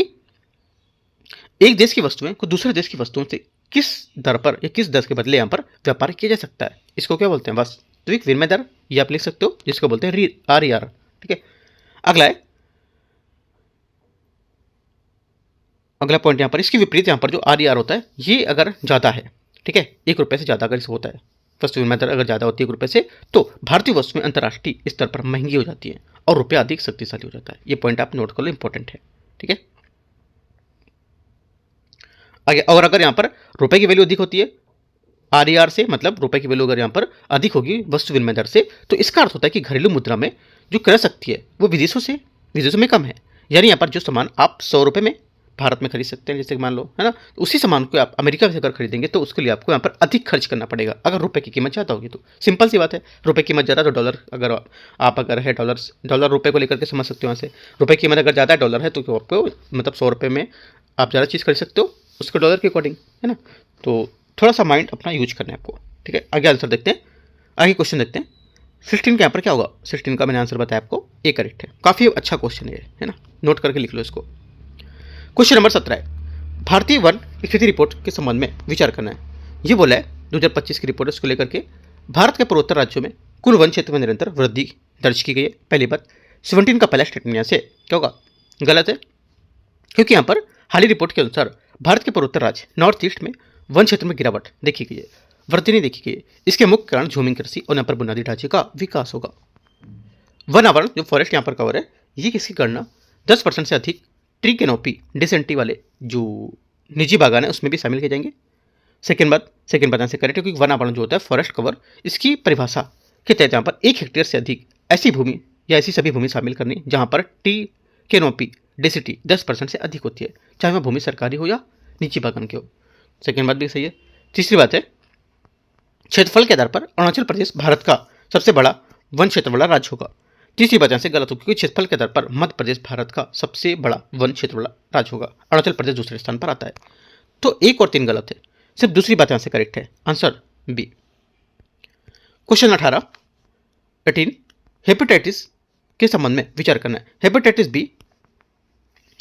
एक देश की वस्तुएं को दूसरे देश की वस्तुओं से किस दर पर या किस दर के बदले यहाँ पर व्यापार किया जा सकता है। इसको क्या बोलते हैं, वास्तविक विनिमय दर, ये आप लिख सकते हो, जिसको बोलते हैं RER। ठीक है, अगला है, अगला पॉइंट यहाँ पर इसकी विपरीत, यहाँ पर जो RER होता है ये अगर ज़्यादा है, ठीक है, एक रुपये से ज़्यादा अगर इसे होता है, वस्तु विनिमय दर अगर ज़्यादा होती है एक रुपये से, तो भारतीय वस्तुएं अंतर्राष्ट्रीय स्तर पर महंगी हो जाती हैं और रुपया अधिक शक्तिशाली हो जाता है। ये पॉइंट आप नोट कर लो, इंपॉर्टेंट है। ठीक है, आगे, और अगर यहाँ पर रुपए की वैल्यू अधिक होती है RER से, मतलब रुपए की वैल्यू अगर यहाँ पर अधिक होगी वस्तु विनिमय दर से, तो इसका अर्थ होता है कि घरेलू मुद्रा में जो क्रय शक्ति है वो विदेशों में कम है। यानी यहाँ पर जो सामान आप 100 रुपये में भारत में खरीद सकते हैं, जैसे मान लो, है ना, तो उसी सामान को आप अमेरिका से अगर खरीदेंगे तो उसके लिए आपको यहाँ पर अधिक खर्च करना पड़ेगा अगर रुपए की कीमत ज़्यादा होगी। तो सिंपल सी बात है, रुपए की कीमत ज़्यादा तो डॉलर, अगर आप अगर है डॉलर रुपए को लेकर के समझ सकते हो। यहाँ से रुपए की कीमत अगर ज़्यादा है डॉलर है तो आपको मतलब 100 रुपये में आप ज़्यादा चीज़ खरीद सकते हो उसके डॉलर के अकॉर्डिंग, है ना। तो थोड़ा सा माइंड अपना यूज करना है आपको। ठीक है, आगे आंसर देखते हैं, आगे क्वेश्चन देखते हैं। 16 के यहाँ पर क्या होगा, 16 का मैंने आंसर बताया आपको, ए करेक्ट है। काफ़ी अच्छा क्वेश्चन है ना, नोट करके लिख लो इसको। क्वेश्चन नंबर 17 है, भारतीय वन स्थिति रिपोर्ट के संबंध में विचार करना है। ये बोला है 2025 की रिपोर्ट है, उसको लेकर के भारत के पूर्वोत्तर राज्यों में कुल वन क्षेत्र में निरंतर वृद्धि दर्ज की गई है। पहली बात, 17 का पहला स्टेटमेंट यहाँ से क्या होगा, गलत है, क्योंकि यहाँ पर हाल ही रिपोर्ट के अनुसार भारत के पूर्वोत्तर राज्य नॉर्थ ईस्ट में वन क्षेत्र में गिरावट देखी गई है, वृद्धि नहीं देखी गई है। इसके मुख्य कारण झूमिंग कृषि और यहाँ पर बुनियादी ढांचे का विकास होगा। वन आवरण जो फॉरेस्ट यहाँ पर कवर है, ये किसकी गणना 10% से अधिक ट्री कैनोपी डिसेंटी वाले जो निजी बागान है उसमें भी शामिल किए जाएंगे। सेकेंड बात यहाँ से करेक्ट है, क्योंकि वन आवरण जो होता है फॉरेस्ट कवर, इसकी परिभाषा के तहत यहाँ पर 1 हेक्टेयर से अधिक ऐसी भूमि या ऐसी सभी भूमि शामिल करनी जहाँ पर ट्री कैनोपी डेंसिटी 10% से अधिक होती है, चाहे वह भूमि सरकारी हो या निजी बागान की हो। सेकेंड बात भी सही है। तीसरी बात है, क्षेत्रफल के आधार पर अरुणाचल प्रदेश भारत का सबसे बड़ा वन क्षेत्र वाला राज्य होगा। तीसरी बात यहाँ से गलत होगी, क्योंकि क्षेत्रफल के आधार पर मध्य प्रदेश भारत का सबसे बड़ा वन क्षेत्र वाला राज्य होगा, अरुणाचल प्रदेश दूसरे स्थान पर आता है। तो 1 और 3 गलत है, सिर्फ दूसरी बात यहाँ से करेक्ट है, आंसर बी। क्वेश्चन 18 हेपेटाइटिस के संबंध में विचार करना है।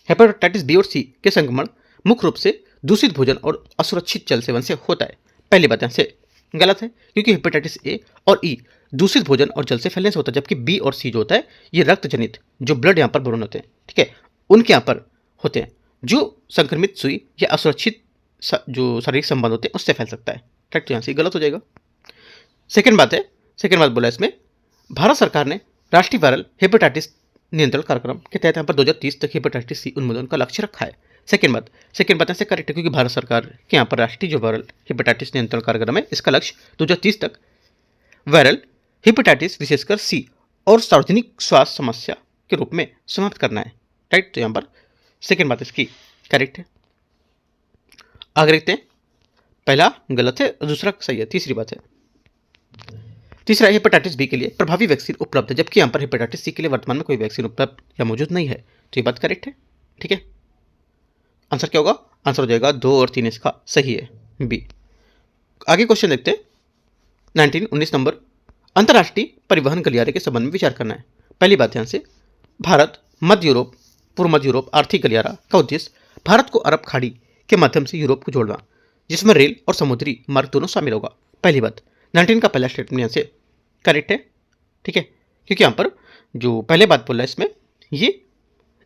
हेपेटाइटिस बी और सी के संक्रमण मुख्य रूप से दूषित भोजन और असुरक्षित जल सेवन से होता है। पहली बात यहाँ से गलत है, क्योंकि हेपेटाइटिस ए और ई दूषित भोजन और जल से फैलने से होता है, जबकि बी और सी जो होता है ये रक्त जनित जो ब्लड यहाँ पर भ्रूण होते हैं, ठीक है, उनके यहाँ पर होते हैं, जो संक्रमित सुई या असुरक्षित जो शारीरिक संबंध होते हैं उससे फैल सकता है। ठीक, तो यहाँ से गलत हो जाएगा। सेकेंड बात बोला इसमें, भारत सरकार ने राष्ट्रीय वायरल हेपेटाइटिस नियंत्रण कार्यक्रम के तहत यहाँ पर 2030 तक हेपेटाइटिस सी उन्मूलन का लक्ष्य रखा है। सेकेंड बात ऐसे करेक्ट है, क्योंकि भारत सरकार के यहाँ पर राष्ट्रीय जो वायरल हेपेटाइटिस नियंत्रण कार्यक्रम है इसका लक्ष्य 2030 तक वायरल हेपेटाइटिस विशेषकर सी और सार्वजनिक स्वास्थ्य समस्या के रूप में समाप्त करना है। राइट, तो यहाँ पर सेकेंड बात इसकी करेक्ट है। आगे देखते हैं, पहला गलत है, दूसरा सही है। तीसरी बात है, तीसरा है हेपेटाइटिस बी के लिए प्रभावी वैक्सीन उपलब्ध है, जबकि यहाँ पर हेपेटाइटिस सी के लिए वर्तमान में कोई वैक्सीन उपलब्ध या मौजूद नहीं है। तो ये बात करेक्ट है। ठीक है, आंसर क्या होगा? आंसर हो जाएगा 2 और 3 इसका सही है, बी। आगे क्वेश्चन देखते हैं 19 नंबर। अंतर्राष्ट्रीय परिवहन गलियारे के संबंध में विचार करना है। पहली बात ध्यान से, भारत मध्य यूरोप पूर्व मध्य यूरोप आर्थिक गलियारा का उद्देश्य भारत को अरब खाड़ी के माध्यम से यूरोप को जोड़ना, जिसमें रेल और समुद्री मार्ग दोनों शामिल होगा। पहली बात 19 का पहला स्टेटमेंट यहाँ से करेक्ट है। ठीक है, क्योंकि यहाँ पर जो पहले बात बोल रहा है इसमें, ये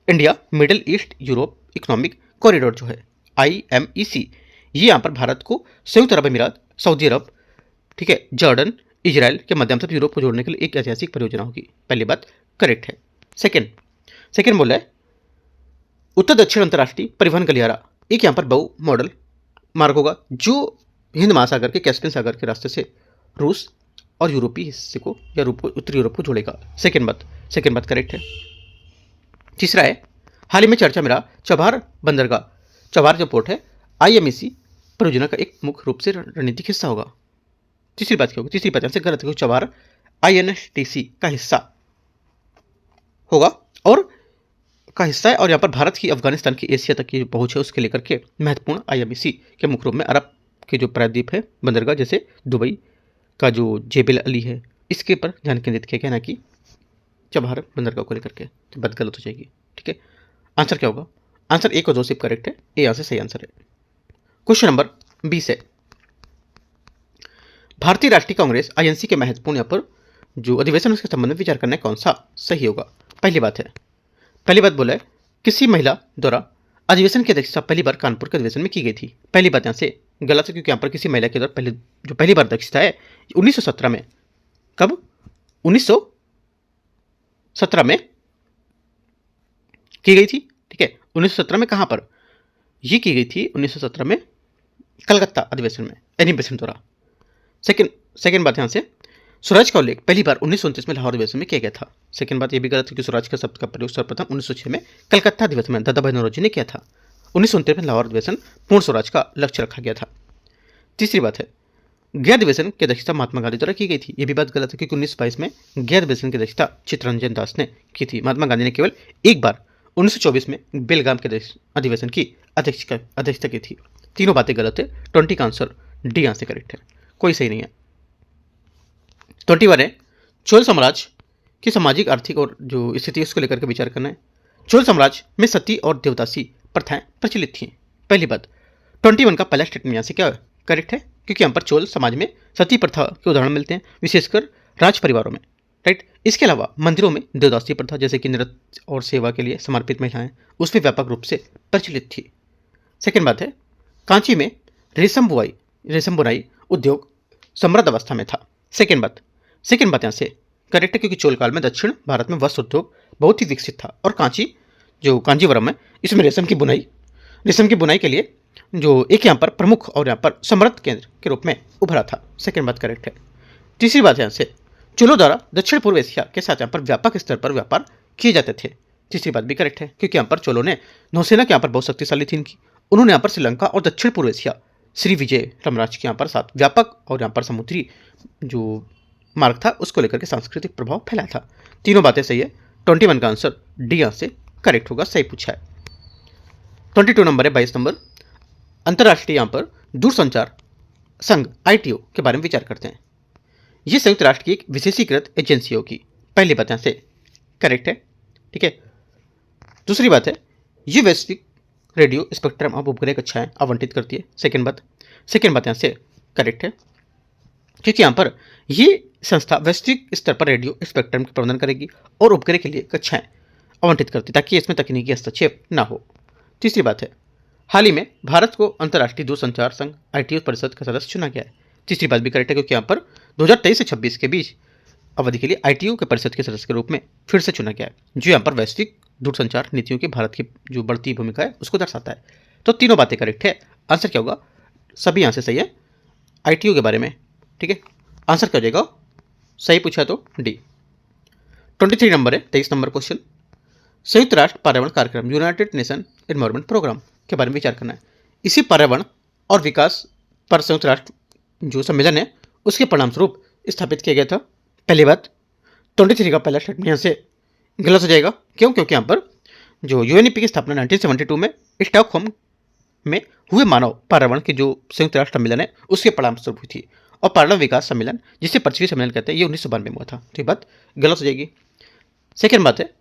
India middle east Europe economic corridor जो है IMEC, ये यहाँ पर भारत को संयुक्त अरब अमीरात, सऊदी अरब, ठीक है, जॉर्डन, इजराइल के माध्यम से यूरोप को जोड़ने के लिए एक ऐतिहासिक परियोजना होगी। पहली बात करेक्ट है। सेकेंड बोला है उत्तर दक्षिण अंतर्राष्ट्रीय परिवहन गलियारा एक यहाँ पर बहु मॉडल मार्ग होगा जो हिंद महासागर के कैस्पियन सागर के रास्ते से रूस और यूरोपीय हिस्से को या उत्तरी यूरोप को जोड़ेगा। सेकेंड बात करेक्ट है। तीसरा है हाल ही में चर्चा में रहा चबार बंदरगाह, चबार जो पोर्ट है IMEC परियोजना का एक मुख्य रूप से रणनीतिक हिस्सा होगा। तीसरी बात क्या होगी? तीसरी बात से गलत है, चबार INSTC का हिस्सा होगा और का हिस्सा है, और यहाँ पर भारत की अफगानिस्तान की एशिया तक की पहुंच है उसके लेकर के महत्वपूर्ण IMEC के मुख्य रूप में अरब के जो प्रायद्वीप है बंदरगाह जैसे दुबई का जो जेबेल अली है इसके पर ध्यान केंद्रित किया गया, ना कि चबार बंदरगाह को लेकर के। तो बात गलत हो जाएगी। ठीक है, आंसर क्या होगा? आंसर 1 और 2 सिर्फ करेक्ट है, ये यहाँ से सही आंसर है। क्वेश्चन नंबर 20 है भारतीय राष्ट्रीय कांग्रेस INC के महत्वपूर्ण यहाँ पर जो अधिवेशन उसके संबंध में विचार करना है, कौन सा सही होगा? पहली बात बोला है किसी महिला द्वारा अधिवेशन की अध्यक्षता पहली बार कानपुर के अधिवेशन में की गई थी। पहली बात यहाँ से गलत है, क्योंकि यहाँ पर किसी महिला के द्वारा पहली बार अध्यक्षता है 1917 में। कब? 1917 में की गई थी। ठीक है, 1917 में कहाँ पर ये की गई थी? 1917 में कलकत्ता अधिवेशन में एनी बेसेंट द्वारा। सेकेंड बात यहाँ से स्वराज का उल्लेख पहली बार 1929 में लाहौर अधिवेशन में किया गया था। सेकेंड बात ये भी गलत है, क्योंकि स्वराज का शब्द का प्रयोग सर्वप्रथम 1906 में कलकत्ता अधिवेशन में दादा भाई नौरोजी ने किया था। 1929 में लाहौर अधिवेशन पूर्ण स्वराज का लक्ष्य रखा गया था। तीसरी बात है गया अधिवेशन की अध्यक्षता महात्मा गांधी द्वारा की गई थी। ये भी बात गलत है, क्योंकि 1922 में गया अधिवेशन की अध्यक्षता चित्तरंजन दास ने की थी। महात्मा गांधी ने केवल एक बार 1924 में बेलगाम के अधिवेशन की अध्यक्षता की थी। तीनों बातें गलत है। 20 का आंसर डी यहाँ से करेक्ट है, कोई सही नहीं है। 21 है चोल साम्राज्य की सामाजिक आर्थिक और जो स्थिति उसको लेकर के विचार करना है। चोल साम्राज्य में सती और देवदासी प्रथाएं प्रचलित थी। पहली बात 21 का पहला स्टेटमेंट यहाँ से क्या करेक्ट है, क्योंकि यहाँ पर चोल समाज में सती प्रथा के उदाहरण मिलते हैं, विशेषकर राज परिवारों में। राइट, इसके अलावा मंदिरों में देवदासी प्रथा जैसे कि नृत्य और सेवा के लिए समर्पित महिलाएं उसमें व्यापक रूप से प्रचलित थी। सेकेंड बात है कांची में रेशम बुनाई उद्योग समृद्ध अवस्था में था। सेकेंड बात यहाँ से करेक्ट है, क्योंकि चोल काल में दक्षिण भारत में वस्त्र उद्योग बहुत ही विकसित था और कांजीवरम है इसमें रेशम की बुनाई के लिए जो एक यहाँ पर प्रमुख और यहाँ पर समृद्ध केंद्र के रूप में उभरा था। सेकेंड बात करेक्ट है। तीसरी बात यहाँ से चोलों द्वारा दक्षिण पूर्व एशिया के साथ यहाँ पर व्यापक स्तर पर व्यापार किए जाते थे। तीसरी बात भी करेक्ट है, क्योंकि यहाँ पर चोलों ने नौसेना के यहाँ पर बहुत शक्तिशाली थी इनकी। उन्होंने यहाँ पर श्रीलंका और दक्षिण पूर्व एशिया श्री विजय साम्राज्य के यहाँ पर साथ व्यापक और यहाँ पर समुद्री जो मार्ग था उसको लेकर के सांस्कृतिक प्रभाव फैलाया था। तीनों बातें सही है। 21 का आंसर डी यहाँ से करेक्ट होगा, सही पूछा है। 22 नंबर है 22 नंबर अंतर्राष्ट्रीय यहाँ पर दूरसंचार संघ ITO के बारे में विचार करते हैं। ये संयुक्त राष्ट्र की एक विशेषीकृत एजेंसी होगी। पहली बात यहाँ से करेक्ट है। ठीक है, दूसरी बात है ये वैश्विक रेडियो स्पेक्ट्रम अब उपग्रह कक्षाएं आवंटित करती है। सेकेंड बात यहाँ से करेक्ट है, क्योंकि यहाँ पर ये संस्था वैश्विक स्तर पर रेडियो स्पेक्ट्रम का प्रबंधन करेगी और उपग्रह के लिए कक्षाएं आवंटित करती ताकि इसमें तकनीकी हस्तक्षेप ना हो। तीसरी बात है हाल ही में भारत को अंतर्राष्ट्रीय दूरसंचार संघ ITO परिषद का सदस्य चुना गया है। तीसरी बात भी करेक्ट है, क्योंकि यहाँ पर 2023 से 26 के बीच अवधि के लिए ITO के परिषद के सदस्य के रूप में फिर से चुना गया है, जो यहाँ पर वैश्विक दूरसंचार नीतियों की भारत की जो बढ़ती भूमिका है उसको दर्शाता है। तो तीनों बातें करेक्ट है। आंसर क्या होगा? सभी यहाँ से सही है ITO के बारे में। ठीक है, आंसर क्या हो जाएगा? सही पूछा तो डी। 23 नंबर है 23 नंबर क्वेश्चन संयुक्त राष्ट्र पर्यावरण कार्यक्रम यूनाइटेड नेशन एनवायरमेंट प्रोग्राम के बारे में विचार करना है। इसी पर्यावरण और विकास पर संयुक्त राष्ट्र जो सम्मेलन है उसके परिणाम स्वरूप स्थापित किया गया था? पहली बात, 23 का पहला स्टेटमेंट यहाँ से गलत हो जाएगा। क्यों? क्योंकि यहाँ पर जो यूएनईपी की स्थापना 1972 में स्टॉकहोम में हुए मानव पर्यावरण की जो संयुक्त राष्ट्र सम्मेलन है उसके परिणाम स्वरूप हुई थी, और पर्यावरण विकास सम्मेलन जिसे पृथ्वी सम्मेलन कहते हैं ये 1992 में हुआ था। तो ये बात गलत हो जाएगी। सेकेंड बात है,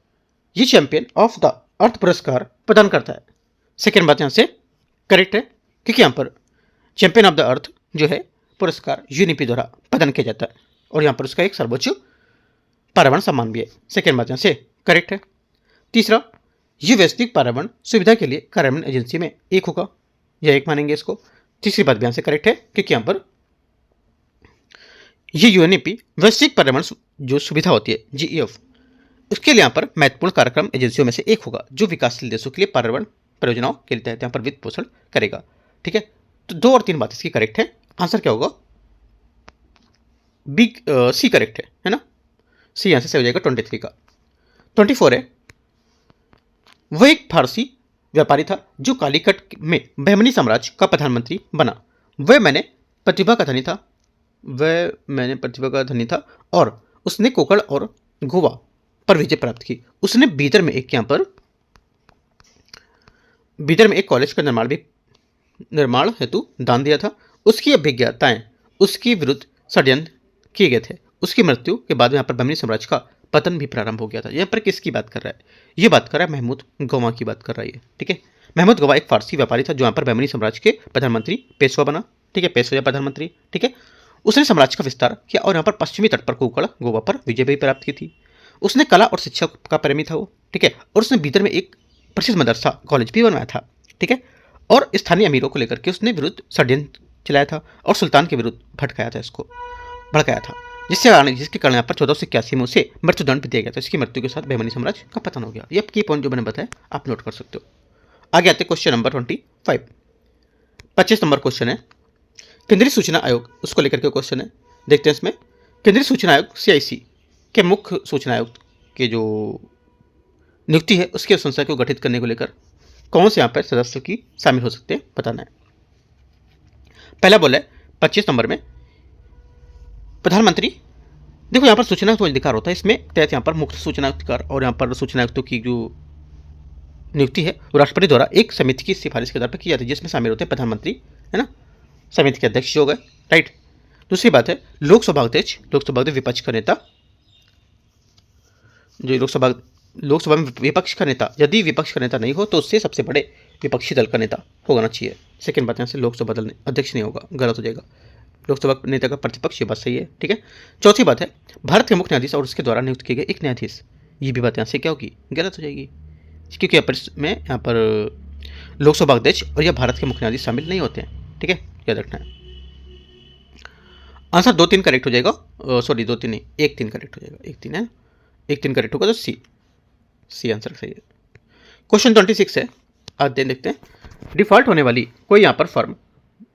ये चैंपियन ऑफ द अर्थ पुरस्कार प्रदान करता है। सेकेंड बात यहाँ से करेक्ट है, क्योंकि यहाँ पर चैंपियन ऑफ द अर्थ जो है पुरस्कार यूएनईपी द्वारा प्रदान किया जाता है, और यहाँ पर उसका एक सर्वोच्च पर्यावरण सम्मान भी है। सेकेंड बात यहाँ से करेक्ट है। तीसरा, ये वैश्विक पर्यावरण सुविधा के लिए कार्यान्वयन एजेंसी में एक होगा, या एक मानेंगे इसको। तीसरी बात भी यहाँ से करेक्ट है, क्योंकि यहाँ पर ये यूएनईपी वैश्विक पर्यावरण जो सुविधा होती है जीईएफ, उसके लिए यहाँ पर महत्वपूर्ण कार्यक्रम एजेंसियों में से एक होगा, जो विकासशील देशों के लिए पर्यावरण परियोजनाओं के लिए तहत यहाँ पर वित्त पोषण करेगा। ठीक है, तो 2 और 3 बात इसकी करेक्ट है। आंसर क्या होगा? बी, सी करेक्ट है ना? सी यहाँ से हो जाएगा 23 का। 24 है, वह एक फारसी व्यापारी था जो कालीकट में बहमनी साम्राज्य का प्रधानमंत्री बना। वह मैंने प्रतिभा का धनी था और उसने कोकण और गोवा पर विजय प्राप्त की। उसने बीदर में एक कॉलेज का निर्माण हेतु दान दिया था। उसकी अभिज्ञताएं उसके विरुद्ध षड्यंत्र किए गए थे। उसकी मृत्यु के बाद यहाँ पर बहमनी साम्राज्य का पतन भी प्रारंभ हो गया था। यहाँ पर किसकी बात कर रहा है? ये बात कर रहा है महमूद गौवा की बात कर रहा है। ठीक है, महमूद गौवा एक फारसी व्यापारी था जो यहाँ पर बहमनी साम्राज्य के प्रधानमंत्री पेशवा बना। ठीक है, पेशवा प्रधानमंत्री। ठीक है, उसने साम्राज्य का विस्तार किया और यहाँ पर पश्चिमी तट पर कोकण गोवा पर विजय भी प्राप्त की थी। उसने कला और शिक्षा का प्रेमी था वो। ठीक है, और उसने बीदर में एक प्रसिद्ध मदरसा कॉलेज भी बनवाया था। ठीक है, और स्थानीय अमीरों को लेकर के उसने विरुद्ध षड्यंत्र चलाया था और सुल्तान के विरुद्ध भड़काया था, जिसके कारण यहाँ पर 1481 में उसे मृत्युदंड भी दिया गया था। इसकी मृत्यु के साथ बहमनी साम्राज्य का पतन हो गया। ये की पॉइंट जो मैंने बताया आप नोट कर सकते हो। आगे आते क्वेश्चन नंबर 25। 25 नंबर क्वेश्चन है केंद्रीय सूचना आयोग, उसको लेकर के क्वेश्चन है। देखते हैं इसमें। केंद्रीय सूचना आयोग CIC के मुख्य सूचना आयुक्त के जो नियुक्ति है उसकी संस्था को गठित करने को लेकर कौन से यहाँ पर सदस्य की शामिल हो सकते हैं बताना है। पहला बोला है 25 नंबर में प्रधानमंत्री। देखो यहाँ पर सूचना आयुक्त अधिकार होता है, इसमें तहत यहाँ पर मुख्य सूचना अधिकार और यहाँ पर सूचना आयुक्तों की जो नियुक्ति है वो राष्ट्रपति द्वारा एक समिति की सिफारिश के आधार पर की जाती है, जिसमें शामिल होते हैं प्रधानमंत्री, है ना, समिति के अध्यक्ष हो गए। राइट। दूसरी बात है लोकसभा अध्यक्ष विपक्ष का नेता, जो लोकसभा में विपक्ष का नेता, यदि विपक्ष का नेता नहीं हो तो उससे सबसे बड़े विपक्षी दल का नेता होना चाहिए। सेकंड बात यहाँ से लोकसभा दल अध्यक्ष नहीं होगा, गलत हो जाएगा। लोकसभा नेता का प्रतिपक्ष, ये बात सही है। ठीक है। चौथी बात है भारत के मुख्य न्यायाधीश और उसके द्वारा नियुक्त किए गए एक न्यायाधीश, ये भी बात यहाँ से क्या होगी? गलत हो जाएगी, क्योंकि यहाँ पर लोकसभा अध्यक्ष और या भारत के मुख्य न्यायाधीश शामिल नहीं होते हैं। ठीक है, याद रखना है। आंसर 2-3 करेक्ट हो जाएगा, सॉरी 2-3 नहीं, 1-3 करेक्ट हो जाएगा। 1-3 है, 1-3 करेक्ट होगा तो सी आंसर सही है। क्वेश्चन 26 है, आज देखते हैं। डिफॉल्ट होने वाली कोई यहाँ पर फर्म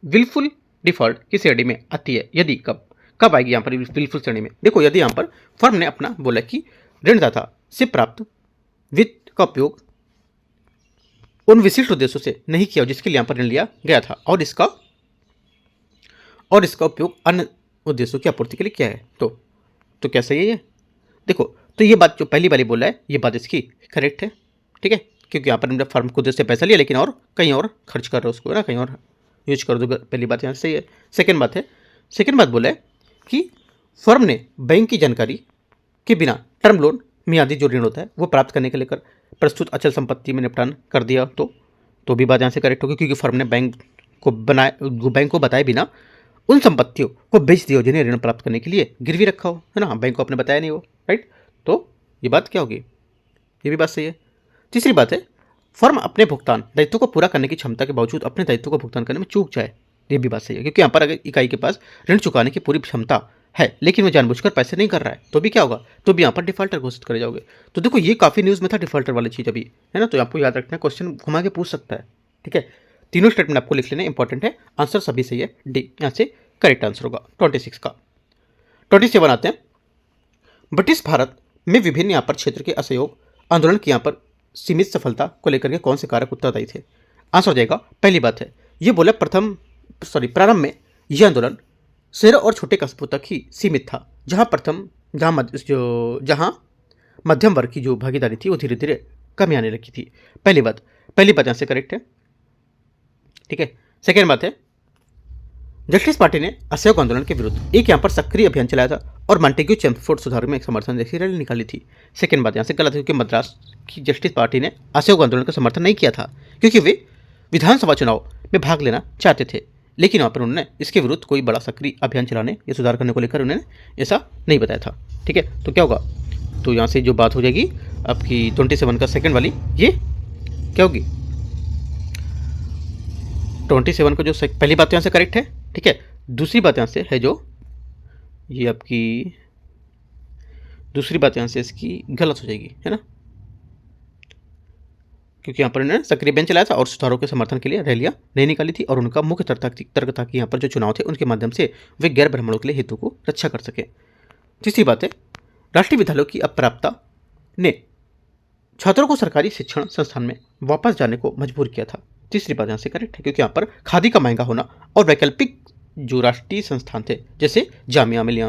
विलफुल डिफॉल्ट की श्रेणी में आती है, यदि कब आएगी यहाँ पर विलफुल श्रेणी में? देखो, यदि यहाँ पर फर्म ने अपना बोला कि ऋणदाता से प्राप्त वित्त का उपयोग उन विशिष्ट उद्देश्यों से नहीं किया जिसके लिए यहाँ पर ऋण लिया गया था, और इसका उपयोग अन्य उद्देश्यों की आपूर्ति के लिए किया है, तो क्या सही है ये? देखो, तो ये बात जो पहली वाली बोला है ये बात इसकी करेक्ट है। ठीक है, क्योंकि यहाँ पर हमने फर्म को उद्देश्य से पैसा लिया लेकिन और कहीं और खर्च कर रहे हो उसको, है ना, कहीं और यूज कर दो। पहली बात यहाँ से सही है। सेकेंड बात बोला है कि फर्म ने बैंक की जानकारी के बिना टर्म लोन मियादी जो ऋण होता है वो प्राप्त करने के लेकर प्रस्तुत अचल संपत्ति में निपटान कर दिया, तो भी बात यहाँ से करेक्ट होगी, क्योंकि फर्म ने बैंक को बताए बिना उन संपत्तियों को बेच दिया जिन्हें ऋण प्राप्त करने के लिए गिरवी रखा हो, है ना, बैंक को आपने बताया नहीं हो। राइट, तो ये बात क्या होगी? ये भी बात सही है। तीसरी बात है फर्म अपने भुगतान दायित्व को पूरा करने की क्षमता के बावजूद अपने दायित्व को भुगतान करने में चूक जाए, ये भी बात सही है, क्योंकि यहाँ पर अगर इकाई के पास ऋण चुकाने की पूरी क्षमता है लेकिन वो जानबूझकर पैसे नहीं कर रहा है, तो भी क्या होगा? तो भी यहाँ पर डिफॉल्टर घोषित करे जाओगे। तो देखो, ये काफ़ी न्यूज़ में था डिफॉल्टर वाली चीज़ अभी, है ना, तो आपको याद रखना है, क्वेश्चन घुमा के पूछ सकता है। ठीक है, तीनों स्टेटमेंट आपको लिख लेना इंपॉर्टेंट है। आंसर सभी सही है, डी यहाँ से करेक्ट आंसर होगा 26 का। 27 आते हैं। ब्रिटिश भारत में विभिन्न यहाँ पर क्षेत्र के असहयोग आंदोलन की यहाँ पर सीमित सफलता को लेकर के कौन से कारक उत्तरदायी थे? आंसर हो जाएगा, पहली बात है ये बोला प्रारंभ में यह आंदोलन शहरों और छोटे कस्बों तक ही सीमित था, जहाँ मध्यम वर्ग की जो भागीदारी थी वो धीरे धीरे कमी आने लगी थी। पहली बात यहाँ से करेक्ट है, ठीक है। सेकेंड बात है, जस्टिस पार्टी ने असहयोग आंदोलन के विरुद्ध एक यहाँ पर सक्रिय अभियान चलाया था और मॉन्टेग्यू चेम्सफोर्ड सुधारों में एक समर्थन जैसी रैली निकाली थी। सेकेंड बात यहाँ से गलत है, क्योंकि मद्रास की जस्टिस पार्टी ने असहयोग आंदोलन का समर्थन नहीं किया था, क्योंकि वे विधानसभा चुनाव में भाग लेना चाहते थे। लेकिन वहाँ पर उन्होंने इसके विरुद्ध कोई बड़ा सक्रिय अभियान चलाने या सुधार करने को लेकर उन्होंने ऐसा नहीं बताया था, ठीक है। तो क्या होगा, तो यहाँ से जो बात हो जाएगी आपकी 27 का सेकेंड वाली, ये क्या होगी, 27 का जो पहली बात यहाँ से करेक्ट है, ठीक है। दूसरी बात यहाँ से है जो ये आपकी दूसरी बात यहाँ से इसकी गलत हो जाएगी, है ना, क्योंकि यहाँ पर इन्होंने सक्रिय अभियान चलाया था और सुधारों के समर्थन के लिए रैलियां नहीं निकाली थी, और उनका मुख्य तर्क था कि यहाँ पर जो चुनाव थे उनके माध्यम से वे गैर ब्राह्मणों के लिए हितों को रक्षा कर सके। तीसरी बात है, राष्ट्रीय विद्यालयों की अपर्याप्तता ने छात्रों को सरकारी शिक्षण संस्थान में वापस जाने को मजबूर किया था। तीसरी बात यहाँ से करेक्ट है, क्योंकि यहाँ पर खादी का महंगा होना और वैकल्पिक जो राष्ट्रीय संस्थान थे जैसे जामिया मिलिया